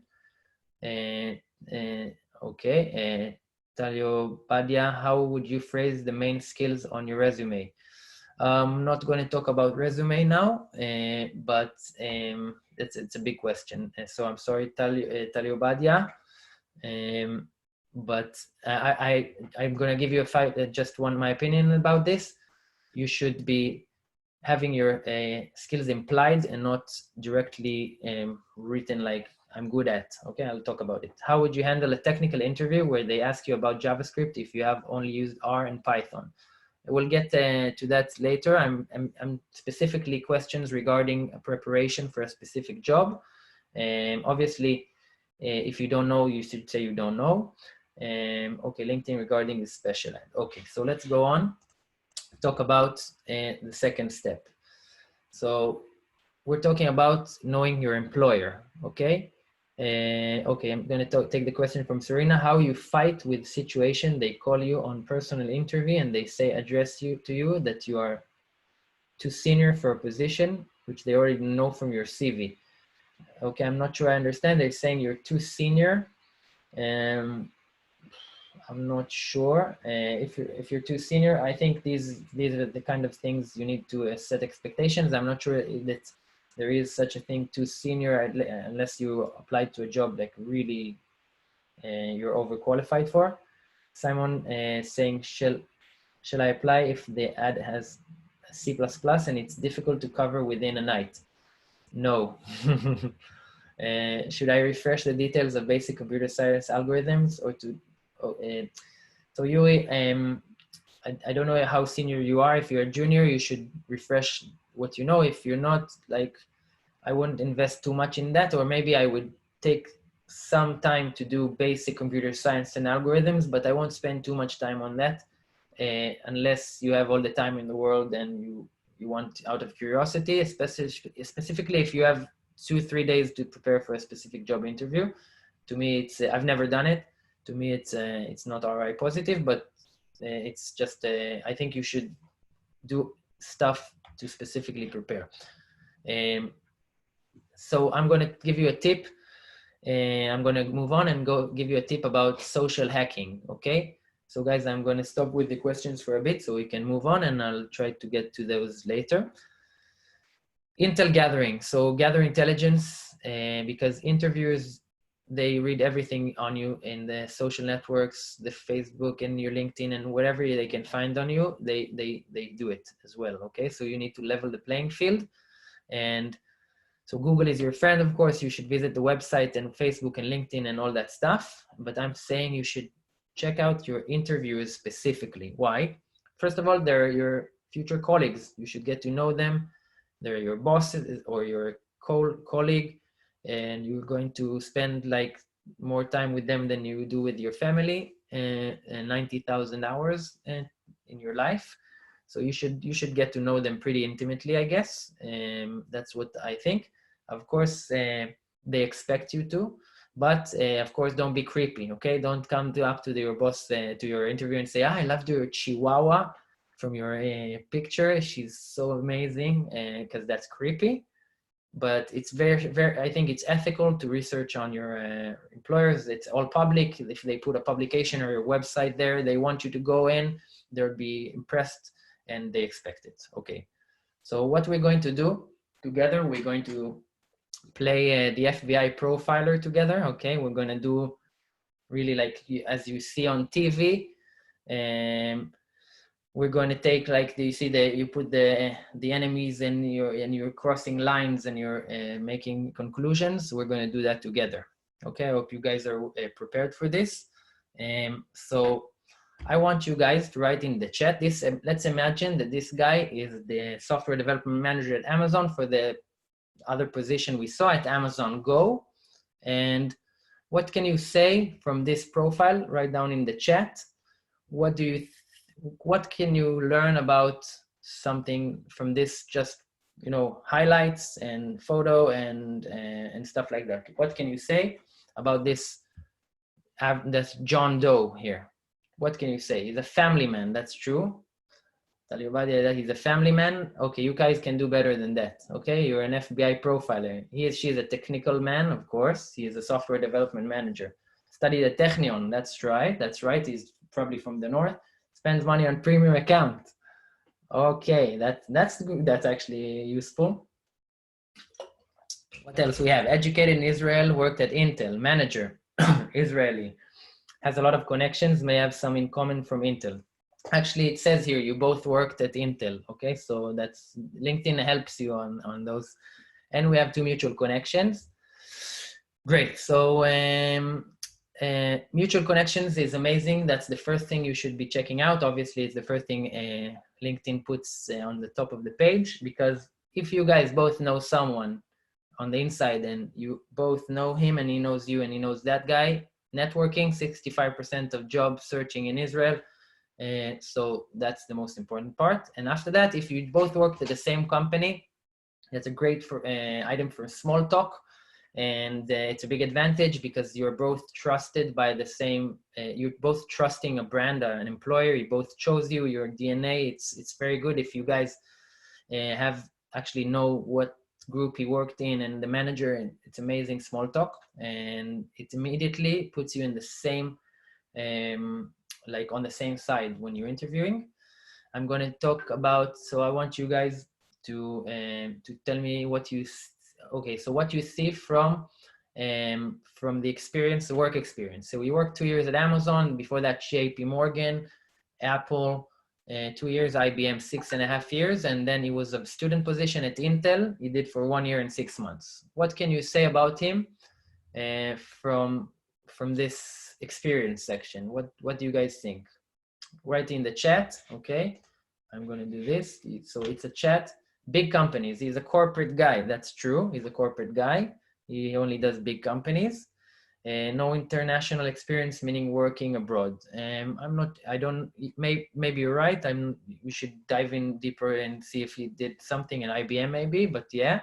Okay, Talio Badia, how would you phrase the main skills on your resume? I'm not going to talk about resume now, but it's a big question. So I'm sorry, Talio Badia. but I'm going to give you just my opinion about this. You should be having your skills implied and not directly written like I'm good at. Okay, I'll talk about it. How would you handle a technical interview where they ask you about JavaScript if you have only used R and Python? We'll get to that later. I'm specifically questions regarding preparation for a specific job. Obviously, if you don't know, you should say you don't know. Okay, LinkedIn regarding the special ed. Okay, so let's go on. Talk about the second step. So we're talking about knowing your employer, okay? Okay, I'm gonna take the question from Serena. How you fight with situation they call you on personal interview and they say address you to you that you are too senior for a position, which they already know from your CV. Okay, I'm not sure I understand. They're saying you're too senior. I'm not sure if you're too senior. I think these are the kind of things you need to set expectations. I'm not sure that there is such a thing too senior unless you applied to a job like really you're overqualified for. Simon saying, shall I apply if the ad has C++ and it's difficult to cover within a night? No. Should I refresh the details of basic computer science algorithms or to so you, I don't know how senior you are. If you're a junior, you should refresh what you know. If you're not, like, I wouldn't invest too much in that, or maybe I would take some time to do basic computer science and algorithms, but I won't spend too much time on that unless you have all the time in the world and you want out of curiosity, specifically if you have 2-3 days to prepare for a specific job interview. To me, it's I've never done it. To me, it's not ROI positive, but it's just I think you should do stuff to specifically prepare. So I'm going to give you a tip. I'm going to move on and go give you a tip about social hacking. Okay. So guys, I'm going to stop with the questions for a bit so we can move on, and I'll try to get to those later. Intel gathering. So gather intelligence because interviewers, they read everything on you in the social networks, the Facebook and your LinkedIn and whatever they can find on you, they do it as well. Okay, so you need to level the playing field. And so Google is your friend, of course. You should visit the website and Facebook and LinkedIn and all that stuff. But I'm saying you should check out your interviewers specifically. Why? First of all, they're your future colleagues. You should get to know them. They're your bosses or your colleague, and you're going to spend like more time with them than you do with your family, 90,000 hours in your life. So you should get to know them pretty intimately, I guess. That's what I think. Of course, they expect you to, but of course, don't be creepy. Okay, don't come up to your boss to your interview and say, "I loved your Chihuahua from your picture. She's so amazing," because that's creepy. But it's very, I think it's ethical to research on your employers. It's all public. If they put a publication or your website there, they want you to go in, they'll be impressed and they expect it. Okay. So what we're going to do together, we're going to play the FBI profiler together. Okay. We're going to do really like, as you see on TV, we're going to take like you put the enemies and you're crossing lines and you're making conclusions. We're going to do that together. Okay, I hope you guys are prepared for this. So I want you guys to write in the chat this. Let's imagine that this guy is the software development manager at Amazon for the other position we saw at Amazon Go. And what can you say from this profile? Write down in the chat. What can you learn about something from this? Just, highlights and photo and stuff like that. What can you say about this? That's John Doe here. What can you say? He's a family man. That's true. Tell your body that he's a family man. Okay, you guys can do better than that. Okay, you're an FBI profiler. She's a technical man, of course. He is a software development manager. Studied at Technion. That's right. That's right. He's probably from the north. Spends money on premium account. Okay, that's good. That's actually useful. What else we have? Educated in Israel, worked at Intel, manager, Israeli. has a lot of connections, may have some in common from Intel. Actually, it says here you both worked at Intel. Okay, so that's LinkedIn helps you on those, and we have 2 mutual connections. Great. So mutual connections is amazing. That's the first thing you should be checking out. Obviously, it's the first thing LinkedIn puts on the top of the page, because if you guys both know someone on the inside and you both know him and he knows you and he knows that guy, networking, 65% of job searching in Israel. So that's the most important part. And after that, if you both worked at the same company, that's a great item for small talk. And it's a big advantage because you're both trusted by the same, you're both trusting a brand, an employer, you both chose you, your DNA, it's very good if you guys have actually know what group he worked in and the manager, and it's amazing small talk, and it immediately puts you in the same, like on the same side when you're interviewing. I'm going to talk about, so I want you guys to tell me what you, okay, so what you see from the experience, the work experience. So we worked 2 years at Amazon, before that JP Morgan, Apple, 2 years, IBM 6.5 years, and then he was a student position at Intel. He did for 1 year and 6 months. What can you say about him from this experience section? What do you guys think? Write in the chat. Okay, I'm going to do this. So it's a chat. Big companies. He's a corporate guy. That's true. He's a corporate guy. He only does big companies. No international experience, meaning working abroad. Maybe you're right. We should dive in deeper and see if he did something in IBM maybe, but yeah.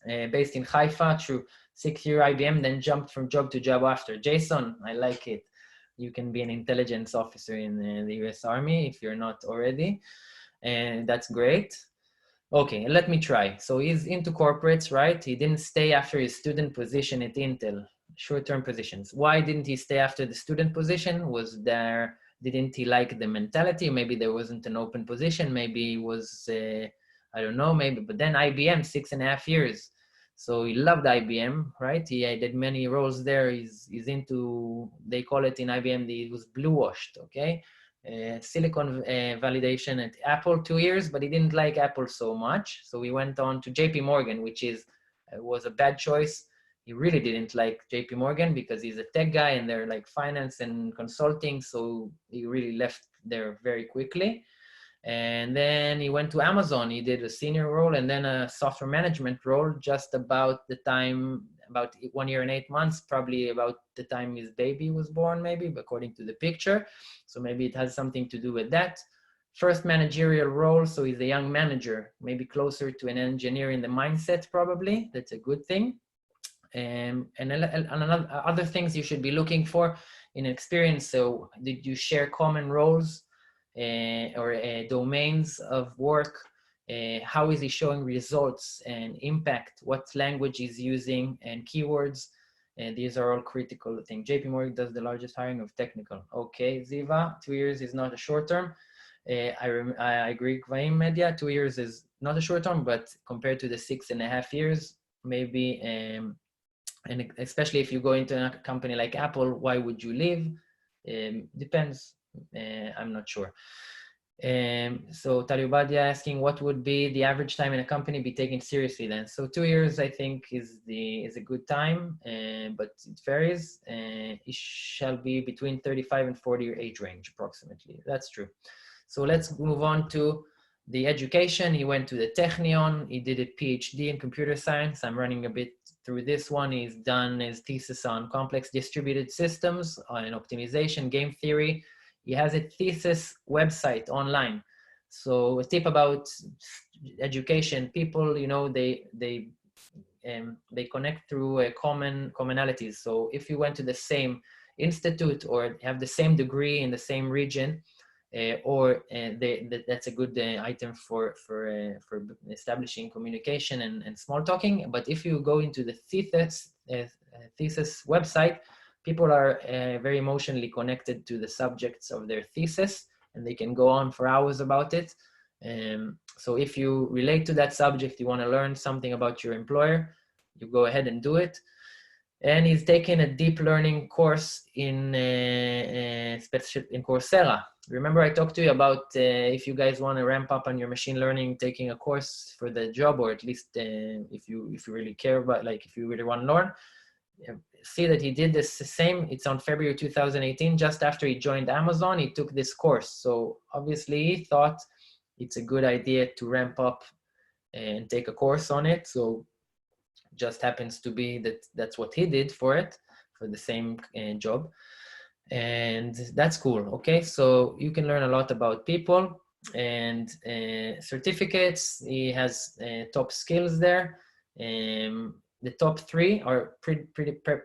Based in Haifa, true. 6-year IBM, then jumped from job to job after. Jason, I like it. You can be an intelligence officer in the US Army if you're not already. And that's great. Okay, let me try. So he's into corporates, right? He didn't stay after his student position at Intel, short-term positions. Why didn't he stay after the student position? Didn't he like the mentality? Maybe there wasn't an open position. Maybe it was, I don't know, maybe. But then IBM, 6.5 years. So he loved IBM, right? He did many roles there. He's into, they call it in IBM, he was blue washed, okay? Silicon validation at Apple 2 years, but he didn't like Apple so much. So he went on to JP Morgan, which was a bad choice. He really didn't like JP Morgan because he's a tech guy and they're like finance and consulting. So he really left there very quickly. And then he went to Amazon. He did a senior role and then a software management role just about 1 year and 8 months, probably about the time his baby was born, maybe, according to the picture. So maybe it has something to do with that. First managerial role, so he's a young manager, maybe closer to an engineer in the mindset, probably. That's a good thing. And other things you should be looking for in experience. So did you share common roles or domains of work? How is he showing results and impact? What language he's using and keywords? And these are all critical things. JP Morgan does the largest hiring of technical. Okay, Ziva, 2 years is not a short term. I agree, Kvaim Media, 2 years is not a short term, but compared to the 6.5 years, maybe, and especially if you go into a company like Apple, why would you leave? Depends, I'm not sure. So Talibadi asking what would be the average time in a company be taken seriously then? So 2 years I think is a good time, but it varies. It shall be between 35 and 40 age range approximately. That's true. So let's move on to the education. He went to the Technion. He did a PhD in computer science. I'm running a bit through this one. He's done his thesis on complex distributed systems and optimization, game theory. He has a thesis website online. So a tip about education: people, they connect through commonalities. So if you went to the same institute or have the same degree in the same region, that's a good item for establishing communication and small talking. But if you go into the thesis website, people are very emotionally connected to the subjects of their thesis, and they can go on for hours about it. So if you relate to that subject, you want to learn something about your employer, you go ahead and do it. And he's taken a deep learning course in Coursera. Remember I talked to you about if you guys want to ramp up on your machine learning, taking a course for the job, or at least if you really care about, like if you really want to learn, see that he did this the same. It's on February 2018, just after he joined Amazon, he took this course. So obviously he thought it's a good idea to ramp up and take a course on it. So just happens to be that that's what he did for it, for the same job. And that's cool. Okay, so you can learn a lot about people and certificates. He has top skills there. The top 3 are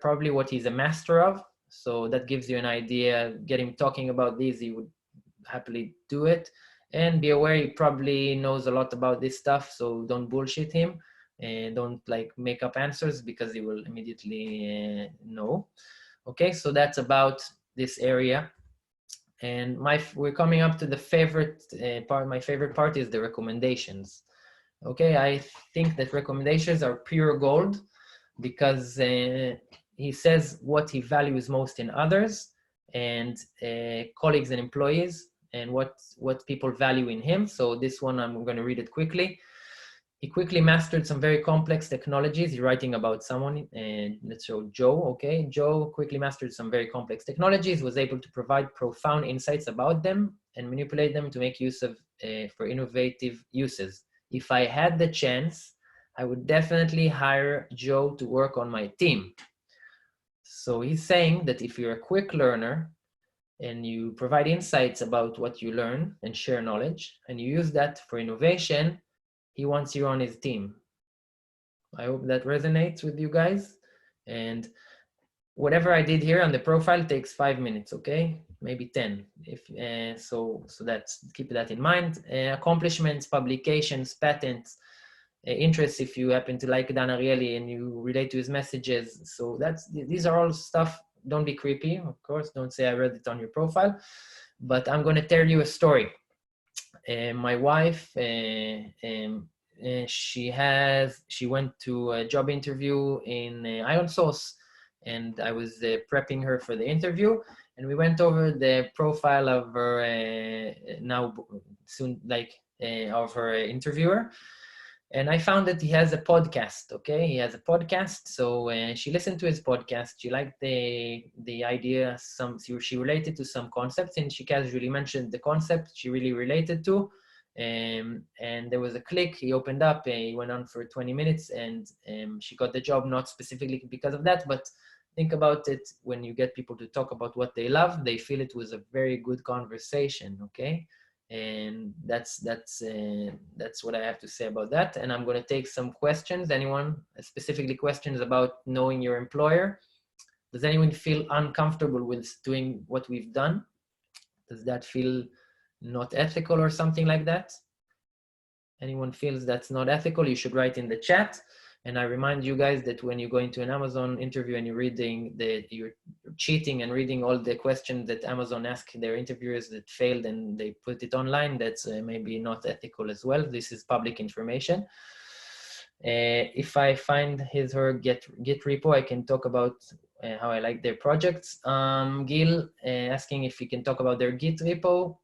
probably what he's a master of. So that gives you an idea. Get him talking about these, he would happily do it. And be aware, he probably knows a lot about this stuff, so don't bullshit him. And don't like make up answers, because he will immediately know. Okay, so that's about this area. And we're coming up to the favorite part. My favorite part is the recommendations. Okay, I think that recommendations are pure gold, because he says what he values most in others and colleagues and employees, and what people value in him. So this one, I'm going to read it quickly. He quickly mastered some very complex technologies. He's writing about someone, and let's show Joe. Okay, Joe quickly mastered some very complex technologies, was able to provide profound insights about them and manipulate them to make use of for innovative uses. If I had the chance, I would definitely hire Joe to work on my team. So he's saying that if you're a quick learner and you provide insights about what you learn and share knowledge, and you use that for innovation, he wants you on his team. I hope that resonates with you guys. And whatever I did here on the profile takes 5 minutes, okay? Maybe 10. So that's, keep that in mind. Accomplishments, publications, patents, interests, if you happen to like Dan Ariely and you relate to his messages. So these are all stuff. Don't be creepy, of course. Don't say I read it on your profile. But I'm going to tell you a story. My wife, she went to a job interview in Iron Source, and I was prepping her for the interview, and we went over the profile of her of her interviewer. And I found that he has a podcast, okay? He has a podcast, so she listened to his podcast. She liked the idea, she related to some concepts, and she casually mentioned the concept she really related to. And there was a click, he opened up, he went on for 20 minutes, and she got the job, not specifically because of that, but think about it, when you get people to talk about what they love, they feel it was a very good conversation, okay? And that's what I have to say about that. And I'm going to take some questions. Anyone, specifically questions about knowing your employer? Does anyone feel uncomfortable with doing what we've done? Does that feel not ethical or something like that? Anyone feels that's not ethical, you should write in the chat. And I remind you guys that when you go into an Amazon interview and you're cheating and reading all the questions that Amazon asked their interviewers that failed and they put it online, that's maybe not ethical as well. This is public information. If I find her Git repo, I can talk about how I like their projects. Gil asking if we can talk about their Git repo.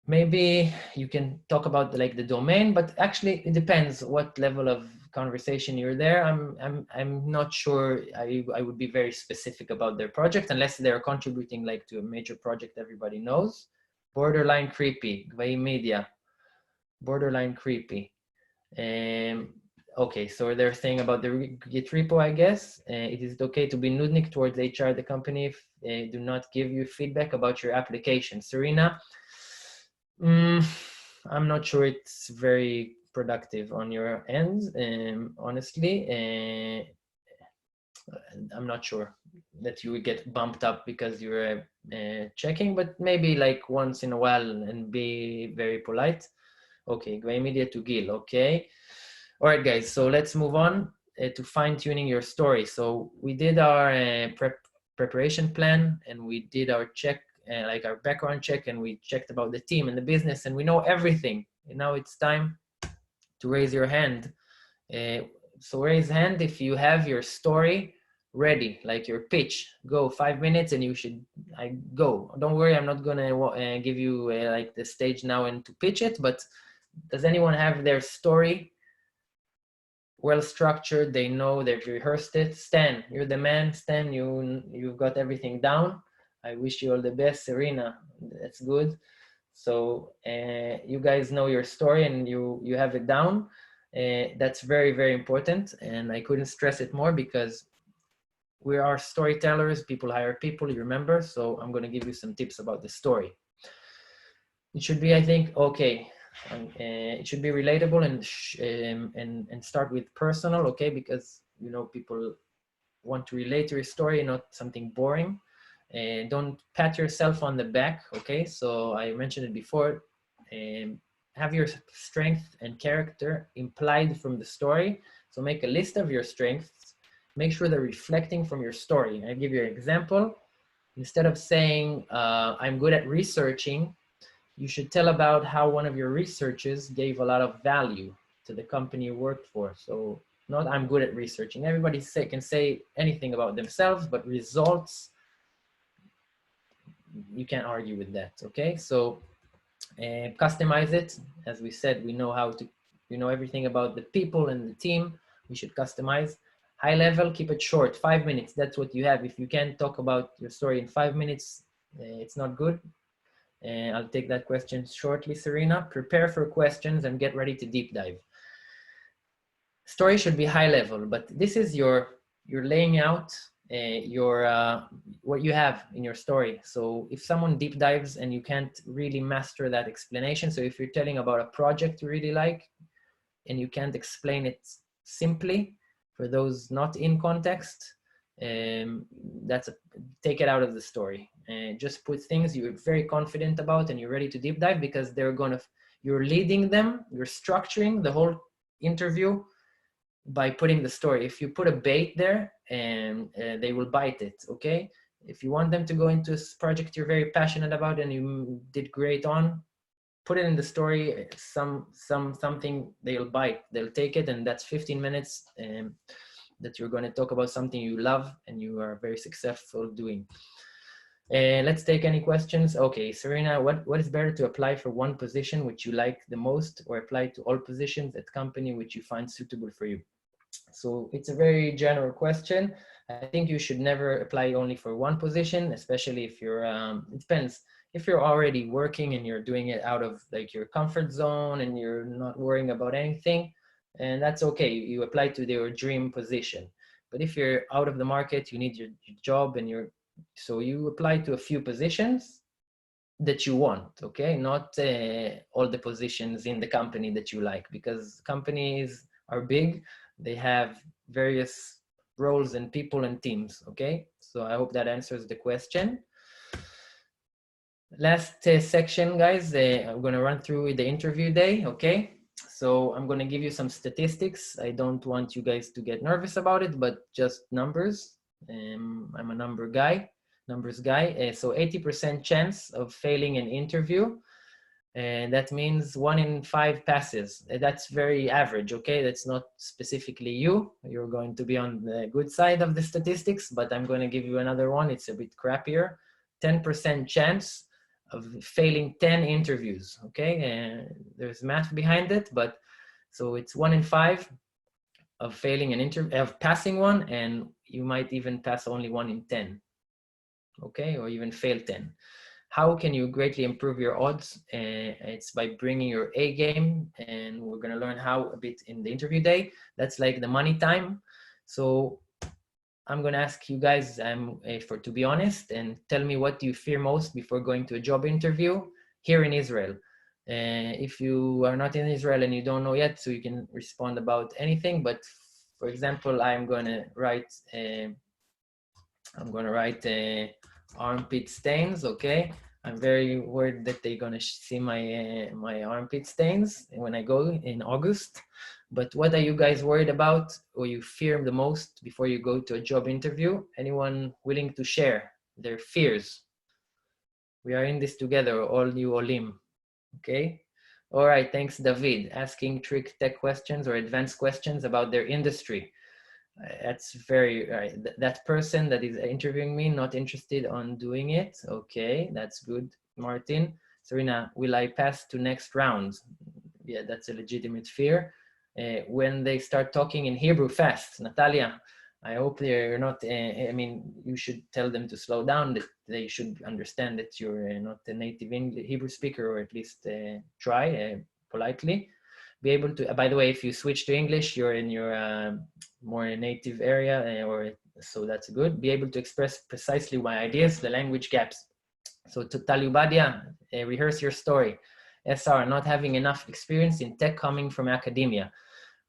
Maybe you can talk about like the domain, but actually it depends what level of conversation you're there. I'm not sure I would be very specific about their project unless they're contributing like to a major project everybody knows. Borderline creepy, Gvei Media, borderline creepy. Okay, so they're saying about the Git repo, I guess. It is okay to be nudnik towards HR, the company, if they do not give you feedback about your application. Serena, I'm not sure it's very productive on your end, honestly. I'm not sure that you would get bumped up because you're checking, but maybe like once in a while and be very polite. Okay, Gray Media to Gil, okay. All right, guys, so let's move on to fine-tuning your story. So we did our preparation plan, and we did our check, like our background check, and we checked about the team and the business, and we know everything. And now it's time to raise your hand. So raise hand if you have your story ready, like your pitch. Go 5 minutes and you should go. Don't worry, I'm not gonna give you like the stage now and to pitch it, but does anyone have their story well structured? They know they've rehearsed it. Stan, you're the man. Stan, you've got everything down. I wish you all the best. Serena, that's good. So you guys know your story and you have it down. That's very, very important. And I couldn't stress it more because we are storytellers. People hire people, you remember? So I'm going to give you some tips about the story. It should be, I think, okay. It should be relatable and start with personal, okay? Because, you know, people want to relate to your story, not something boring. Don't pat yourself on the back, okay? So I mentioned it before. Have your strength and character implied from the story. So make a list of your strengths. Make sure they're reflecting from your story. I'll give you an example. Instead of saying, I'm good at researching, you should tell about how one of your researches gave a lot of value to the company you worked for. So not I'm good at researching. Everybody can say anything about themselves, but results, you can't argue with that, okay? So customize it. As we said, we know everything about the people and the team. We should customize. High level, keep it short, 5 minutes. That's what you have. If you can't talk about your story in 5 minutes, it's not good. I'll take that question shortly, Serena. Prepare for questions and get ready to deep dive. Story should be high level, but this is you're laying out what you have in your story. So if someone deep dives and you can't really master that explanation, so if you're telling about a project you really like and you can't explain it simply for those not in context, take it out of the story and just put things you're very confident about and you're ready to deep dive, because you're leading them, you're structuring the whole interview by putting the story. If you put a bait there, and they will bite it, okay? If you want them to go into a project you're very passionate about and you did great on, put it in the story, something they'll bite, they'll take it, and that's 15 minutes that you're going to talk about something you love and you are very successful doing. Let's take any questions. Okay, Serena, what is better to apply for one position which you like the most, or apply to all positions at company which you find suitable for you? So it's a very general question. I think you should never apply only for one position, especially if you're, it depends. If you're already working and you're doing it out of like your comfort zone and you're not worrying about anything, and that's okay, you apply to your dream position. But if you're out of the market, you need your job and so you apply to a few positions that you want, okay? Not all the positions in the company that you like, because companies are big. They have various roles and people and teams, okay? So I hope that answers the question. Last section, guys, I'm gonna run through the interview day, okay? So I'm gonna give you some statistics. I don't want you guys to get nervous about it, but just numbers. I'm a numbers guy. So 80% chance of failing an interview. And that means 1 in 5 passes. That's very average, okay? That's not specifically you. You're going to be on the good side of the statistics, but I'm going to give you another one. It's a bit crappier. 10% chance of failing 10 interviews, okay? And there's math behind it, but so it's 1 in 5 of failing an interview, of passing one, and you might even pass only 1 in 10, okay? Or even fail 10. How can you greatly improve your odds? It's by bringing your A game, and we're gonna learn how a bit in the interview day. That's like the money time. So I'm gonna ask you guys to be honest and tell me what do you fear most before going to a job interview here in Israel. If you are not in Israel and you don't know yet, so you can respond about anything. But for example, I'm gonna write armpit stains, okay? I'm very worried that they're gonna see my armpit stains when I go in August. But what are you guys worried about or you fear the most before you go to a job interview? Anyone willing to share their fears? We are in this together, all new Olim, okay? All right, thanks, David. Asking trick tech questions or advanced questions about their industry. That's very right. That person that is interviewing me not interested on doing it. Okay, that's good, Martin. Serena, will I pass to next round? Yeah, that's a legitimate fear. When they start talking in Hebrew fast, Natalia, I hope they're not. I mean, you should tell them to slow down. That they should understand that you're not a native English Hebrew speaker, or at least try politely. Be able to. By the way, if you switch to English, you're in your more native area, or so that's good. Be able to express precisely my ideas, the language gaps. So to Talubadia, rehearse your story. SR, not having enough experience in tech coming from academia.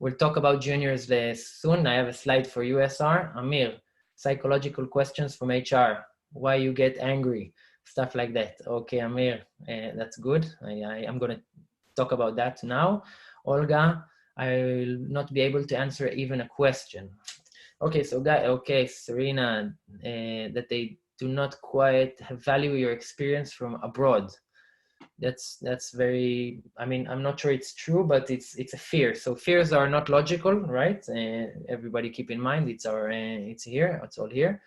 We'll talk about juniors soon. I have a slide for you, SR. Amir, psychological questions from HR. Why you get angry, stuff like that. Okay, Amir, that's good. I'm gonna talk about that now. Olga, I will not be able to answer even a question. Okay, so Serena, that they do not quite value your experience from abroad. That's very, I mean, I'm not sure it's true, but it's a fear. So fears are not logical, right? Everybody keep in mind, it's here, it's all here.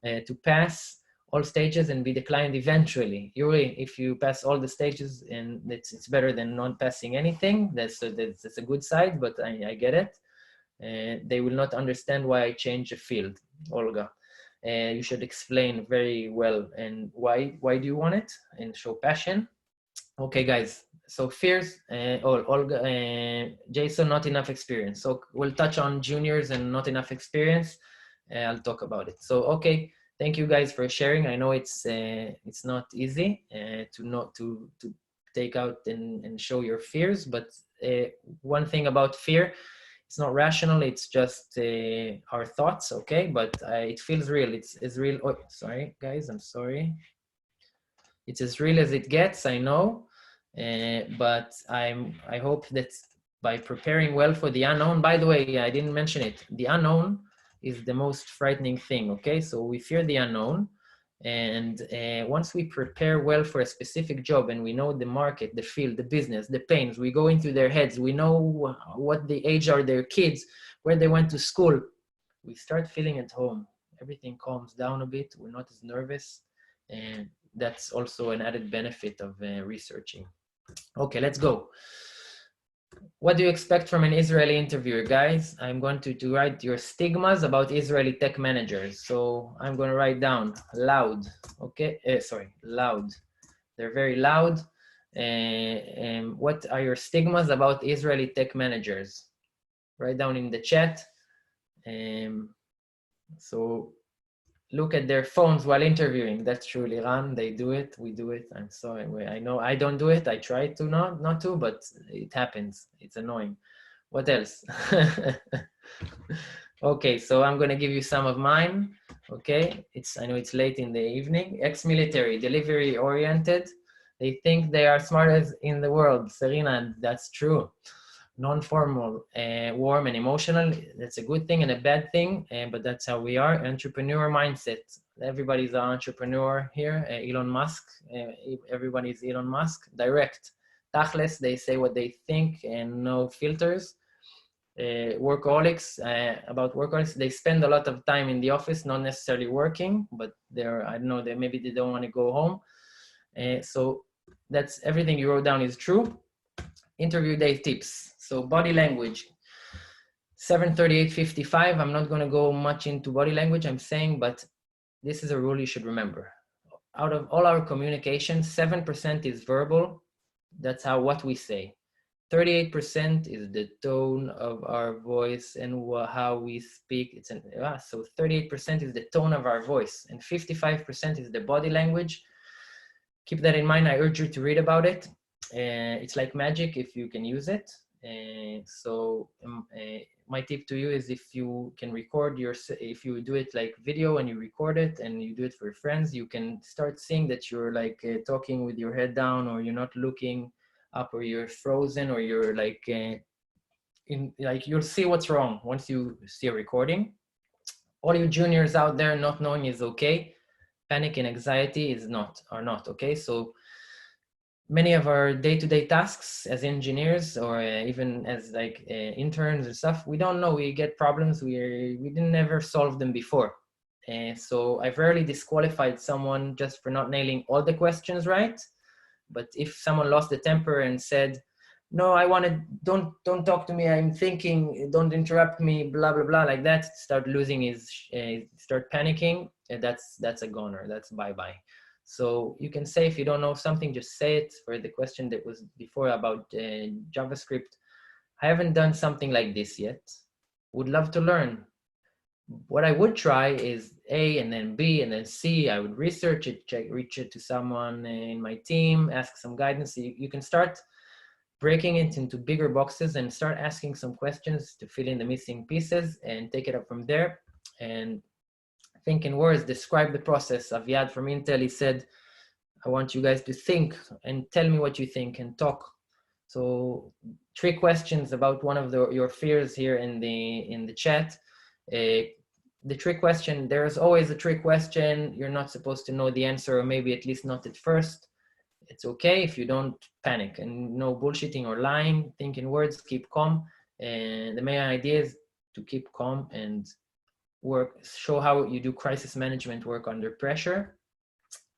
To pass all stages and be declined eventually. Yuri, if you pass all the stages, and it's better than not passing anything. That's a good side, but I get it. They will not understand why I change the field. Olga, you should explain very well and why do you want it, and show passion. Okay, guys. So fears, Olga, Jason, not enough experience. So we'll touch on juniors and not enough experience. I'll talk about it. So okay, thank you guys for sharing. I know it's not easy to take out and show your fears, but one thing about fear, it's not rational. It's just our thoughts. Okay, but it feels real. It's real. Oh, sorry, guys. I'm sorry. It's as real as it gets, I know, but I hope that by preparing well for the unknown. By the way, I didn't mention it. The unknown is the most frightening thing. Okay, so we fear the unknown, and once we prepare well for a specific job and we know the market, the field, the business, the pains, we go into their heads. We know what the age are their kids, where they went to school. We start feeling at home. Everything calms down a bit. We're not as nervous, and that's also an added benefit of researching. Okay, let's go. What do you expect from an Israeli interviewer, guys? I'm going to write your stigmas about Israeli tech managers. So I'm going to write down loud. Okay, loud. They're very loud. What are your stigmas about Israeli tech managers? Write down in the chat. So look at their phones while interviewing. That's true, Liran. They do it. We do it. I'm sorry. I know I don't do it. I try to not to, but it happens. It's annoying. What else? Okay, so I'm gonna give you some of mine. Okay, I know it's late in the evening. Ex-military, delivery oriented. They think they are smartest in the world. Serena, that's true. Non-formal, warm and emotional. That's a good thing and a bad thing, but that's how we are. Entrepreneur mindset. Everybody's an entrepreneur here. Elon Musk. Everybody's Elon Musk. Direct. Tachles, they say what they think and no filters. Workaholics, about workaholics, they spend a lot of time in the office, not necessarily working, but I don't know, maybe they don't want to go home. So that's everything you wrote down is true. Interview day tips. So body language, 73855. I'm not going to go much into body language, I'm saying, but this is a rule you should remember. Out of all our communication, 7% is verbal. That's what we say. 38% is the tone of our voice and how we speak. So 38% is the tone of our voice, and 55% is the body language. Keep that in mind. I urge you to read about it. It's like magic if you can use it. My tip to you is, if you can record if you do it like video and you record it and you do it for your friends, you can start seeing that you're like talking with your head down, or you're not looking up, or you're frozen, or you're like you'll see what's wrong once you see a recording. All you juniors out there, not knowing is okay. Panic and anxiety are not okay. So many of our day-to-day tasks as engineers or even as like interns and stuff, we don't know. We get problems we didn't never solve them before. So I've rarely disqualified someone just for not nailing all the questions right. But if someone lost the temper and said, no, I wanted, don't talk to me, I'm thinking, don't interrupt me, blah, blah, blah, like that, start losing his, start panicking, that's a goner, that's bye-bye. So you can say, if you don't know something, just say it. For the question that was before about JavaScript, I haven't done something like this yet, would love to learn. What I would try is A and then B and then C. I would research it, reach it to someone in my team, ask some guidance. You can start breaking it into bigger boxes and start asking some questions to fill in the missing pieces and take it up from there. And think in words, describe the process. Aviad from Intel, he said, I want you guys to think and tell me what you think and talk. So 3 questions about one of your fears here in the chat. The trick question, there's always a trick question. You're not supposed to know the answer, or maybe at least not at first. It's okay if you don't panic, and no bullshitting or lying. Think in words, keep calm. And the main idea is to keep calm and show how you do crisis management work under pressure.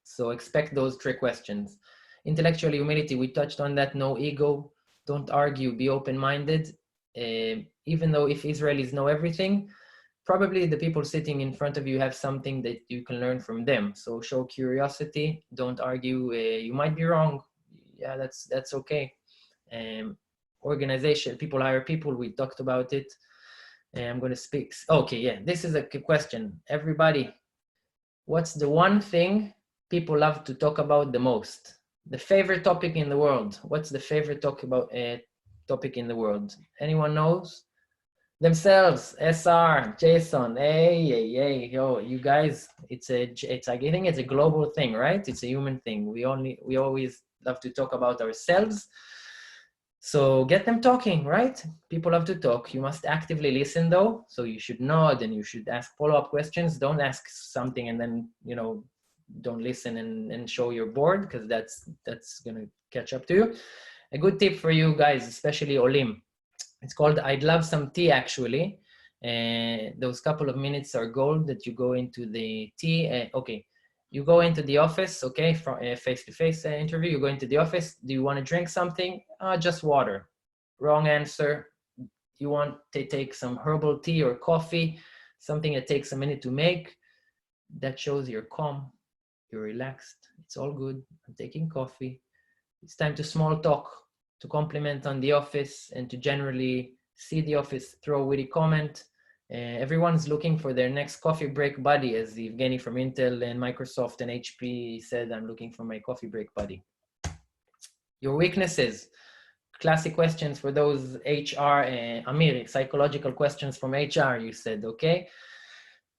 So expect those trick questions. Intellectual humility, we touched on that. No ego, don't argue, be open-minded. Even though if Israelis know everything, probably the people sitting in front of you have something that you can learn from them. So show curiosity, don't argue, you might be wrong. Yeah, that's okay. Organization, people hire people, we talked about it. I'm going to speak. Okay, yeah, this is a question. Everybody, what's the one thing people love to talk about the most? The favorite topic in the world. What's the favorite topic in the world? Anyone knows? Themselves. SR, Jason, hey, yo, you guys, it's I think it's a global thing, right? It's a human thing. We always love to talk about ourselves. So get them talking, right? People love to talk. You must actively listen though. So you should nod and you should ask follow-up questions. Don't ask something and then, don't listen and show you're bored, because that's gonna catch up to you. A good tip for you guys, especially Olim. It's called I'd Love Some Tea, actually. Those couple of minutes are gold that you go into the tea. Okay, you go into the office, okay, for a face-to-face interview, you go into the office. Do you want to drink something? Just water. Wrong answer. You want to take some herbal tea or coffee, something that takes a minute to make. That shows you're calm, you're relaxed. It's all good. I'm taking coffee. It's time to small talk, to compliment on the office and to generally see the office, throw a witty comment. Everyone's looking for their next coffee break buddy, as Evgeny from Intel and Microsoft and HP said, I'm looking for my coffee break buddy. Your weaknesses, classic questions for those HR, Amir, psychological questions from HR, you said, okay.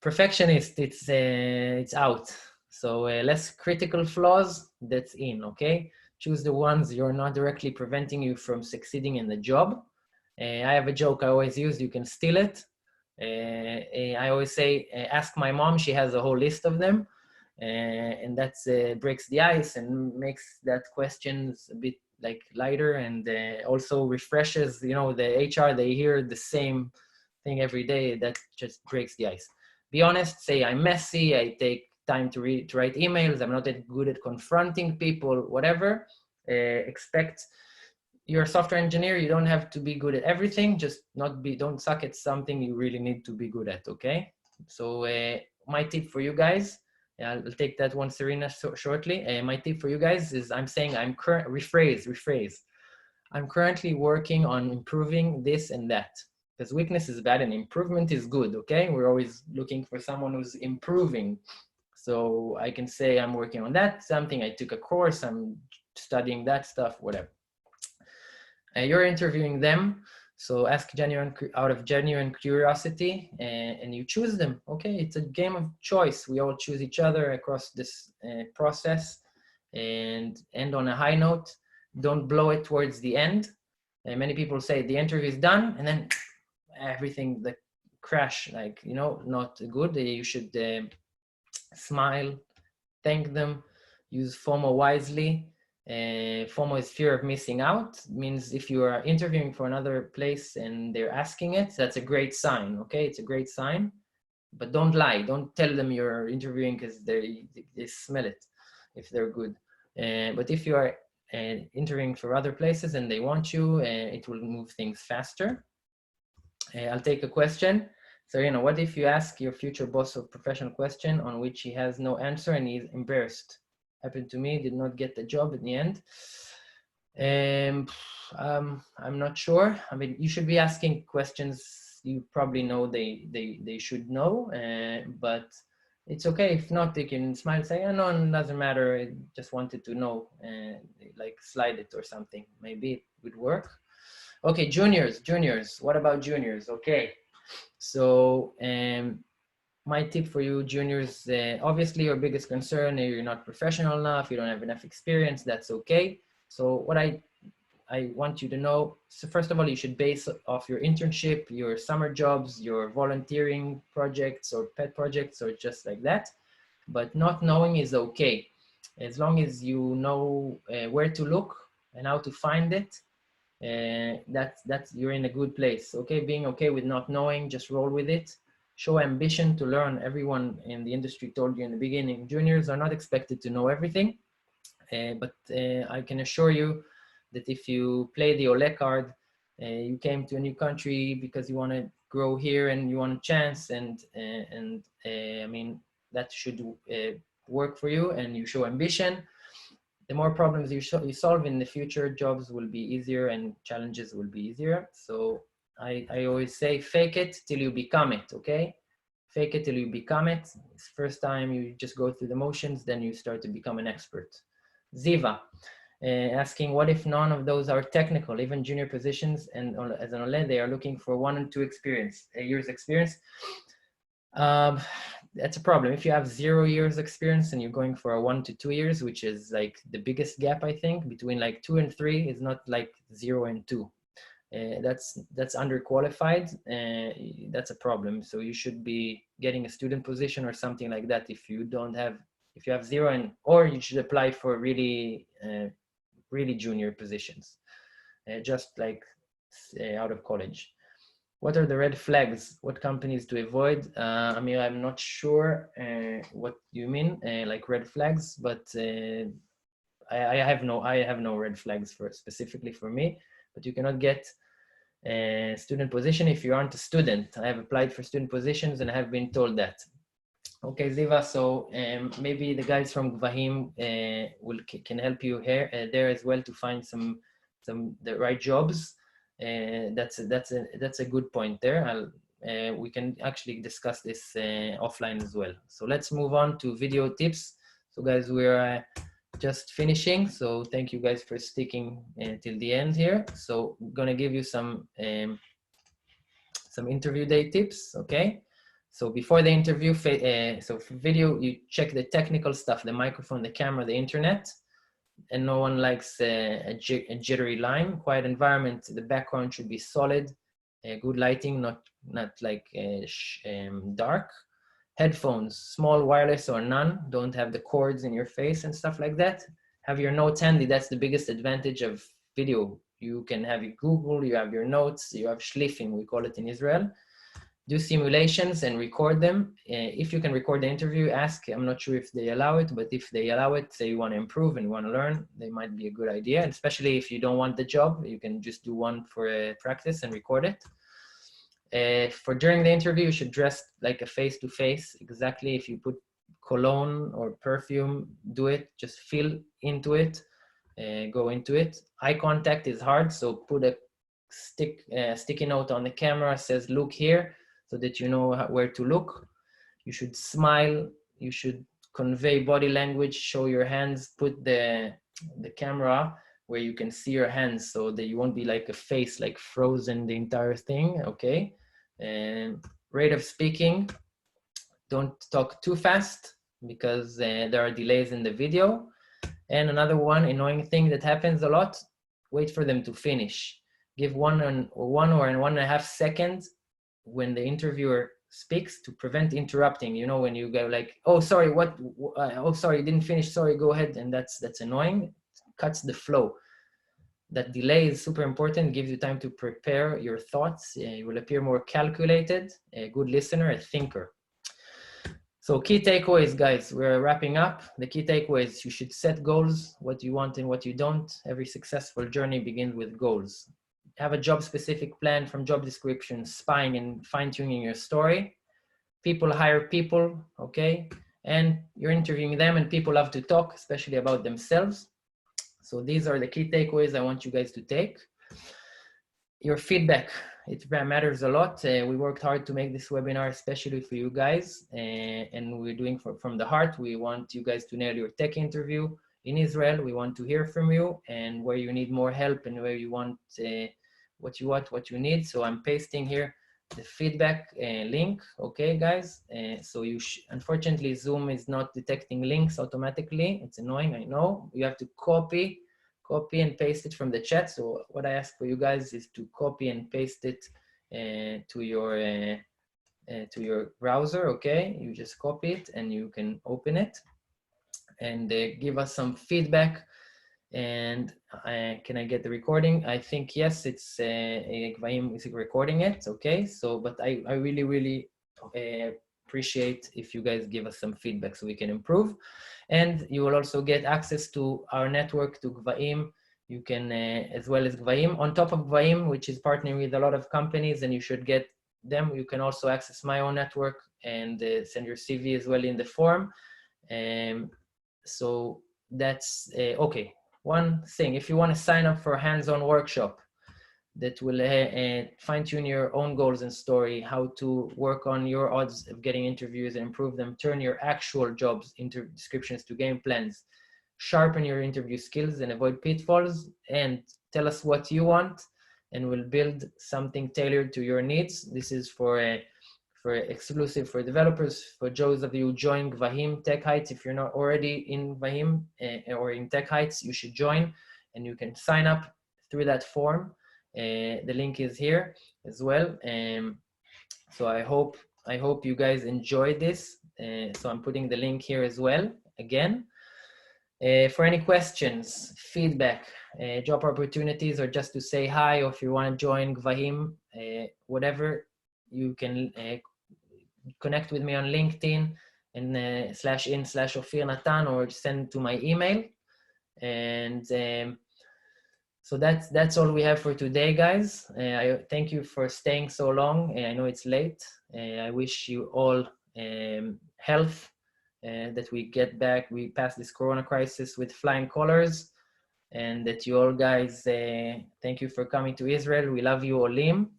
Perfectionist, it's out. So less critical flaws, that's in, okay. Choose the ones you're not directly preventing you from succeeding in the job. I have a joke I always use, you can steal it. I always say, ask my mom, she has a whole list of them. And that breaks the ice and makes that questions a bit like lighter, and also refreshes, the HR, they hear the same thing every day, that just breaks the ice. Be honest, say I'm messy, I take time to write emails, I'm not that good at confronting people, whatever. Expect, you're a software engineer, you don't have to be good at everything, just don't suck at something you really need to be good at, okay? So my tip for you guys, I'll take that one, Serena, shortly. My tip for you guys is, I'm saying rephrase. I'm currently working on improving this and that. Because weakness is bad and improvement is good, okay? We're always looking for someone who's improving. So I can say I'm working on that, something, I took a course, I'm studying that stuff, whatever. You're interviewing them, so ask out of genuine curiosity, and you choose them, okay? It's a game of choice. We all choose each other across this process, and end on a high note. Don't blow it towards the end. Many people say the interview is done, and then everything, the crash, like, not good. You should smile, thank them, use FOMO wisely, FOMO is fear of missing out. It means if you are interviewing for another place and they're asking it, that's a great sign, okay? It's a great sign, but don't lie. Don't tell them you're interviewing because they smell it if they're good. But if you are interviewing for other places and they want you, it will move things faster. I'll take a question. So, what if you ask your future boss a professional question on which he has no answer and he's embarrassed? Happened to me, did not get the job at the end. I'm not sure. I mean, you should be asking questions you probably know they should know, but it's okay. If not, they can smile and say, oh, no, it doesn't matter. I just wanted to know, like slide it or something. Maybe it would work. Okay, juniors. What about juniors? Okay, so my tip for you juniors, obviously your biggest concern is you're not professional enough, you don't have enough experience, that's okay. So what I want you to know, so first of all, you should base off your internship, your summer jobs, your volunteering projects or pet projects or just like that. But not knowing is okay. As long as you know where to look and how to find it, that's you're in a good place. Okay, being okay with not knowing, just roll with it. Show ambition to learn. Everyone in the industry told you in the beginning, juniors are not expected to know everything, but I can assure you that if you play the Ole card, you came to a new country because you want to grow here and you want a chance, and I mean that should work for you, and you show ambition. The more problems you solve in the future, jobs will be easier and challenges will be easier. So I always say, fake it till you become it, okay? Fake it till you become it. First time you just go through the motions, then you start to become an expert. Ziva, asking, what if none of those are technical, even junior positions, and as an Ole, they are looking for 1 and 2 years experience? That's a problem. If you have 0 years experience and you're going for a 1 to 2 years, which is like the biggest gap, I think, between like 2 and 3 is not like 0 and 2. That's underqualified. That's a problem. So you should be getting a student position or something like that if you have 0, and or you should apply for really junior positions, just like out of college. What are the red flags? What companies to avoid? I mean, I'm not sure what you mean, like red flags, but I have no red flags specifically for me. But you cannot get a student position if you aren't a student. I have applied for student positions and I have been told that. Okay, Ziva. So maybe the guys from Gvahim can help you here there as well to find the right jobs. That's a good point there. We can actually discuss this offline as well. So let's move on to video tips. So guys, we're just finishing. So thank you guys for sticking till the end here. So I'm gonna give you some interview day tips. Okay. So before the interview, so for video, you check the technical stuff, the microphone, the camera, the internet. And no one likes a jittery line. Quiet environment, the background should be solid, good lighting, not like dark. Headphones, small, wireless or none, don't have the cords in your face and stuff like that. Have your notes handy. That's the biggest advantage of video. You can have your Google, you have your notes, you have schliffing, we call it in Israel. Do simulations and record them. If you can record the interview, ask. I'm not sure if they allow it, but if they allow it, say you want to improve and you want to learn, they might be a good idea. And especially if you don't want the job, you can just do one for practice and record it. For during the interview, you should dress like a face-to-face. Exactly. If you put cologne or perfume, do it. Just feel into it. Go into it. Eye contact is hard, so put a sticky note on the camera, says look here, so that you know where to look. You should smile. You should convey body language, show your hands, put the camera where you can see your hands so that you won't be like a face, like frozen the entire thing, okay? And rate of speaking, don't talk too fast because there are delays in the video. And another annoying thing that happens a lot, wait for them to finish. Give 1 or 1.5 seconds when the interviewer speaks to prevent interrupting. You know, when you go like, oh, sorry, oh, sorry, you didn't finish, sorry, go ahead. And that's annoying. cuts the flow. That delay is super important, gives you time to prepare your thoughts. You will appear more calculated, a good listener, a thinker. So key takeaways, guys, we're wrapping up. The key takeaways: you should set goals, what you want and what you don't. Every successful journey begins with goals. Have a job-specific plan from job description, spying and fine-tuning your story. People hire people, okay? And you're interviewing them, and people love to talk, especially about themselves. So these are the key takeaways I want you guys to take. Your feedback, it matters a lot. We worked hard to make this webinar, especially for you guys, and we're doing from the heart. We want you guys to nail your tech interview in Israel. We want to hear from you and where you need more help and where you want what you need. So I'm pasting here the feedback link, okay, guys? So unfortunately, Zoom is not detecting links automatically. It's annoying, I know. You have to copy and paste it from the chat. So what I ask for you guys is to copy and paste it to your browser, okay? You just copy it and you can open it and give us some feedback. And can I get the recording? I think yes, it's Gvaim is recording it, okay? So, but I really appreciate if you guys give us some feedback so we can improve. And you will also get access to our network, to Gvaim. You can, as well as Gvaim. On top of Gvaim, which is partnering with a lot of companies, and you should get them, you can also access my own network and send your CV as well in the form. So that's okay. One thing, if you want to sign up for a hands-on workshop that will fine-tune your own goals and story, how to work on your odds of getting interviews and improve them, turn your actual jobs into descriptions to game plans, sharpen your interview skills and avoid pitfalls, and tell us what you want, and we'll build something tailored to your needs. This is for exclusive for developers. For those of you who join Gvahim Tech Heights, if you're not already in Gvahim or in Tech Heights, you should join, and you can sign up through that form. The link is here as well. So I hope you guys enjoyed this. So I'm putting the link here as well again. For any questions, feedback, job opportunities, or just to say hi, or if you want to join Gvahim, whatever, you can connect with me on LinkedIn and /in/Ofir Natan, or send to my email. And so that's all we have for today, guys. I thank you for staying so long. I know it's late. I wish you all health, that we get back, we pass this Corona crisis with flying colors, and that you all guys, thank you for coming to Israel. We love you, Olim,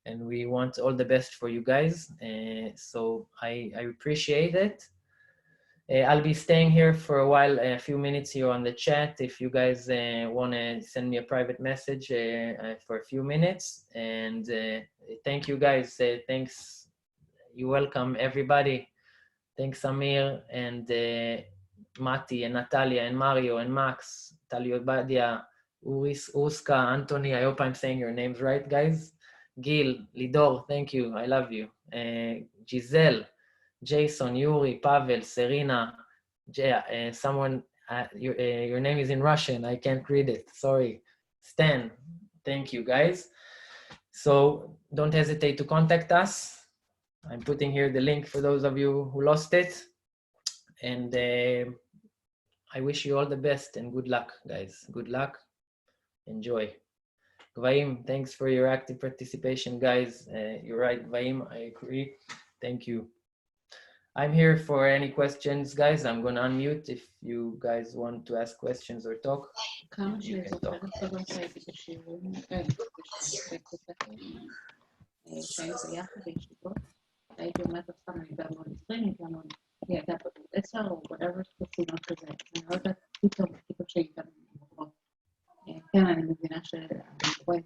and we want all the best for you guys. So I appreciate it. I'll be staying here for a while, a few minutes here on the chat. If you guys want to send me a private message for a few minutes. And thank you guys. Thanks. You're welcome, everybody. Thanks, Amir and Mati and Natalia and Mario and Max, Talio Badia, Uska, Anthony. I hope I'm saying your names right, guys. Gil, Lidor, thank you. I love you. Giselle, Jason, Yuri, Pavel, Serena, someone, your name is in Russian. I can't read it. Sorry. Stan, thank you, guys. So don't hesitate to contact us. I'm putting here the link for those of you who lost it. And I wish you all the best and good luck, guys. Good luck. Enjoy. Gvaim, thanks for your active participation, guys. You're right, Gvaim, I agree. Thank you. I'm here for any questions, guys. I'm going to unmute if you guys want to ask questions or talk. You can talk. הייתי אומרת אותך, אני גם מאוד 20, גם מאוד, היא הייתה פה 10 או whatever ספצינות כזה, אני לא יודעת פתאום שהיא גם מורות. כן, אני מבינה שאני קורא,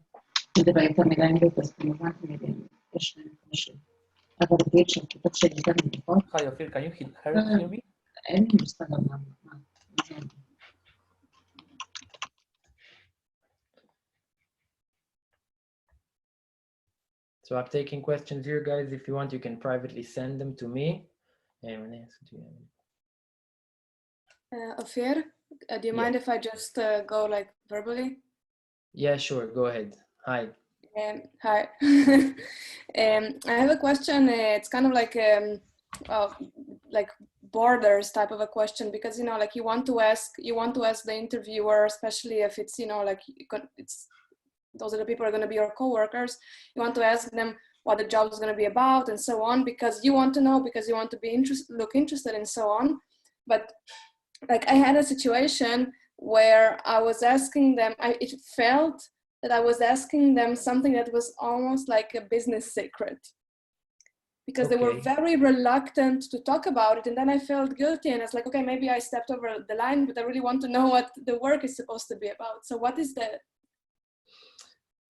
מדבר איתה מילה אנגלית, אז כמובן תמידים, יש להם משהו. אבל תגיד שפתאום שהיא גם מורות. Hi, Ofir, can you hear me? אין לי מושג על מה. So I'm taking questions here, guys. If you want, you can privately send them to me. Ofir, Do you mind if I just go like verbally? Yeah, sure. Go ahead. Hi. Hi. I have a question. It's kind of like borders type of a question, because like you want to ask the interviewer, especially if it's like it's those are the people who are going to be your coworkers. You want to ask them what the job is going to be about and so on, because you want to know, because you want to be look interested and so on. But like I had a situation where I was asking them, it felt that I was asking them something that was almost like a business secret, because they were very reluctant to talk about it. And then I felt guilty, and I was like, okay, maybe I stepped over the line, but I really want to know what the work is supposed to be about. So what is the...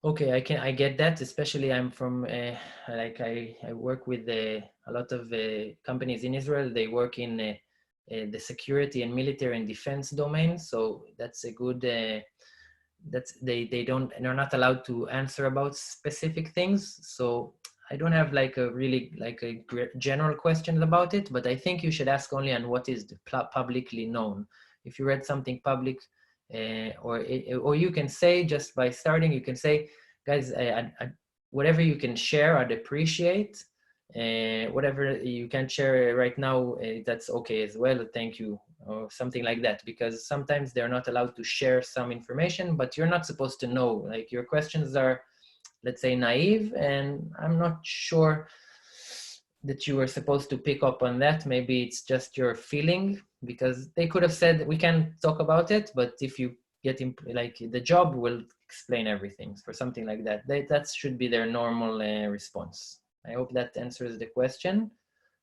Okay, I get that. Especially I'm from like I work with a lot of companies in Israel. They work in the security and military and defense domain. So that's a good. That's they're not allowed to answer about specific things. So I don't have like a really like a general question about it. But I think you should ask only on what is publicly known. If you read something public. Or you can say, just by starting, you can say, guys, whatever you can share, I'd appreciate. Whatever you can share right now, that's okay as well, thank you, or something like that. Because sometimes they're not allowed to share some information, but you're not supposed to know. Like your questions are, let's say, naive, and I'm not sure that you were supposed to pick up on that. Maybe it's just your feeling, because they could have said, we can talk about it, but if you get like the job will explain everything, for something like that. That should be their normal response. I hope that answers the question.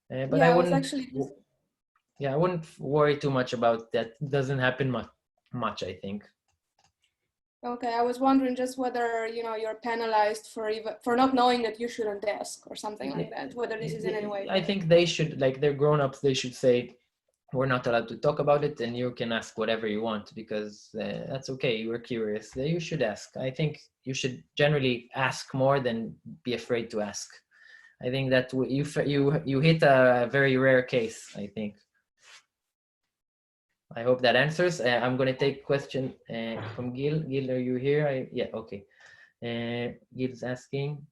But Yeah, I wouldn't I wouldn't worry too much about that. It doesn't happen much, I think. Okay, I was wondering just whether you're penalized for not knowing that you shouldn't ask or something like that. Whether this is in any way. I think they should, like they're grown-ups, they should say, we're not allowed to talk about it, and you can ask whatever you want, because that's okay. You were curious. You should ask. I think you should generally ask more than be afraid to ask. I think that you hit a very rare case, I think. I hope that answers. I'm going to take a question from Gil. Gil, are you here? Yeah, okay. Gil's asking.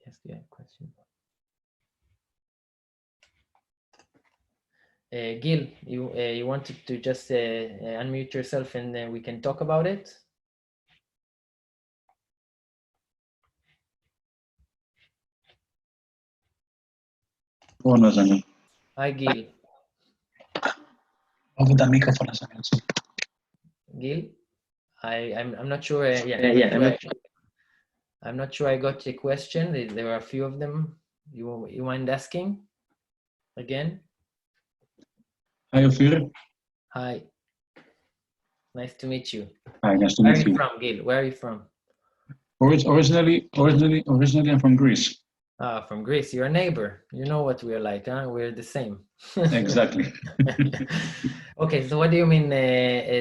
Yes, yeah, question. Gil, you wanted to just unmute yourself, and we can talk about it. Hi, Gil. Gil, I'm not sure. I'm not sure I got your question. There are a few of them. You mind asking again? Hi, Ofir. Hi. Nice to meet you. Hi, nice to Where are meet you you. from, Gil? Where are you from? Originally, I'm from Greece. Ah, from Greece. You're a neighbor. You know what we're like, huh? We're the same. Exactly. Okay, so what do you mean?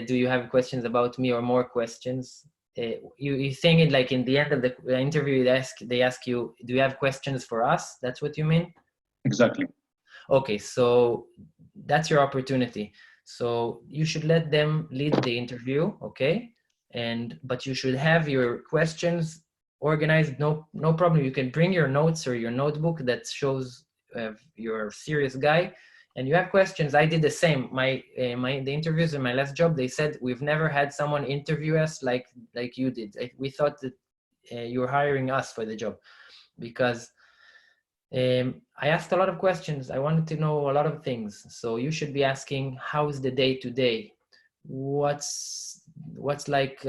Do you have questions about me or more questions? You saying it like in the end of the interview, they ask you, do you have questions for us? That's what you mean? Exactly. Okay, so that's your opportunity. So you should let them lead the interview, okay? But you should have your questions organized. No problem. You can bring your notes or your notebook that shows you're a serious guy, and you have questions. I did the same. The interviews in my last job, they said, we've never had someone interview us like you did. We thought that you were hiring us for the job, because I asked a lot of questions. I wanted to know a lot of things. So you should be asking, how's the day to day? What's like?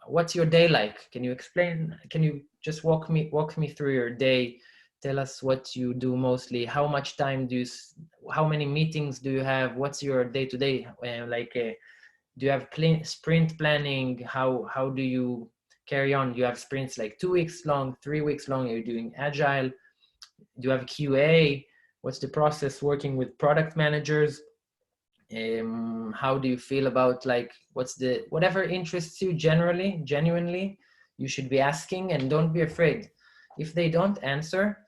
What's your day like? Can you explain? Can you just walk me through your day? Tell us what you do mostly. How much time do you? How many meetings do you have? What's your day to day? Do you have sprint planning? How do you carry on? Do you have sprints like 2 weeks long, 3 weeks long? Are you doing agile? Do you have QA? What's the process working with product managers? How do you feel about like whatever interests you genuinely, you should be asking, and don't be afraid. If they don't answer,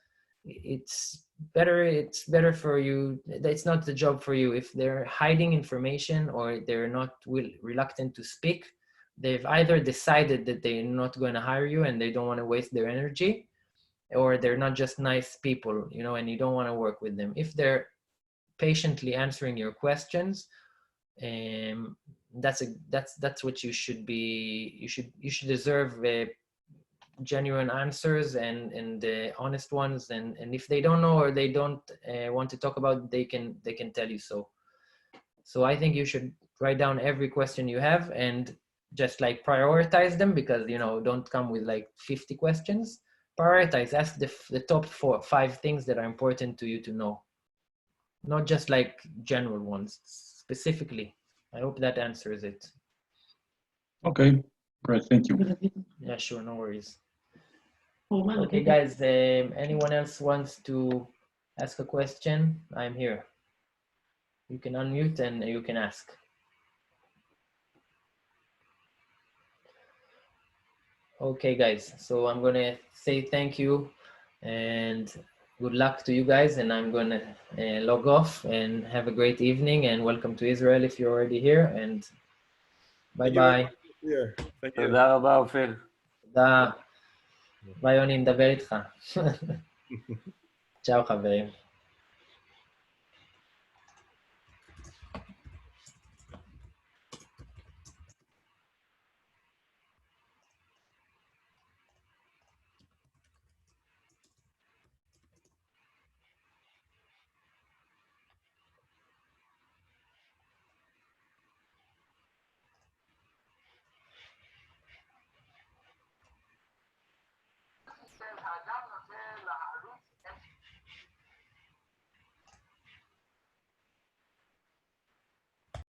it's it's better for you. It's not the job for you. If they're hiding information or they're not reluctant to speak, they've either decided that they're not going to hire you and they don't want to waste their energy, or they're not just nice people, you know, and you don't want to work with them. If they're patiently answering your questions, that's what you should be. You should deserve genuine answers and honest ones. And if they don't know or they don't want to talk about, they can tell you so. So I think you should write down every question you have and just like prioritize them, because, you know, don't come with like 50 questions. Prioritize, ask the top 4 or 5 things that are important to you to know, not just like general ones, specifically. I hope that answers it. Okay, great, thank you. Yeah, sure, no worries. Formal, Okay, guys, anyone else wants to ask a question? I'm here. You can unmute and you can ask. Okay, guys, so I'm gonna say thank you and good luck to you guys, and I'm gonna log off and have a great evening, and welcome to Israel if you're already here, and bye-bye. Thank you. תודה רבה, אופיר. תודה. ביי יוני, נדבר איתך. צ'או חברים.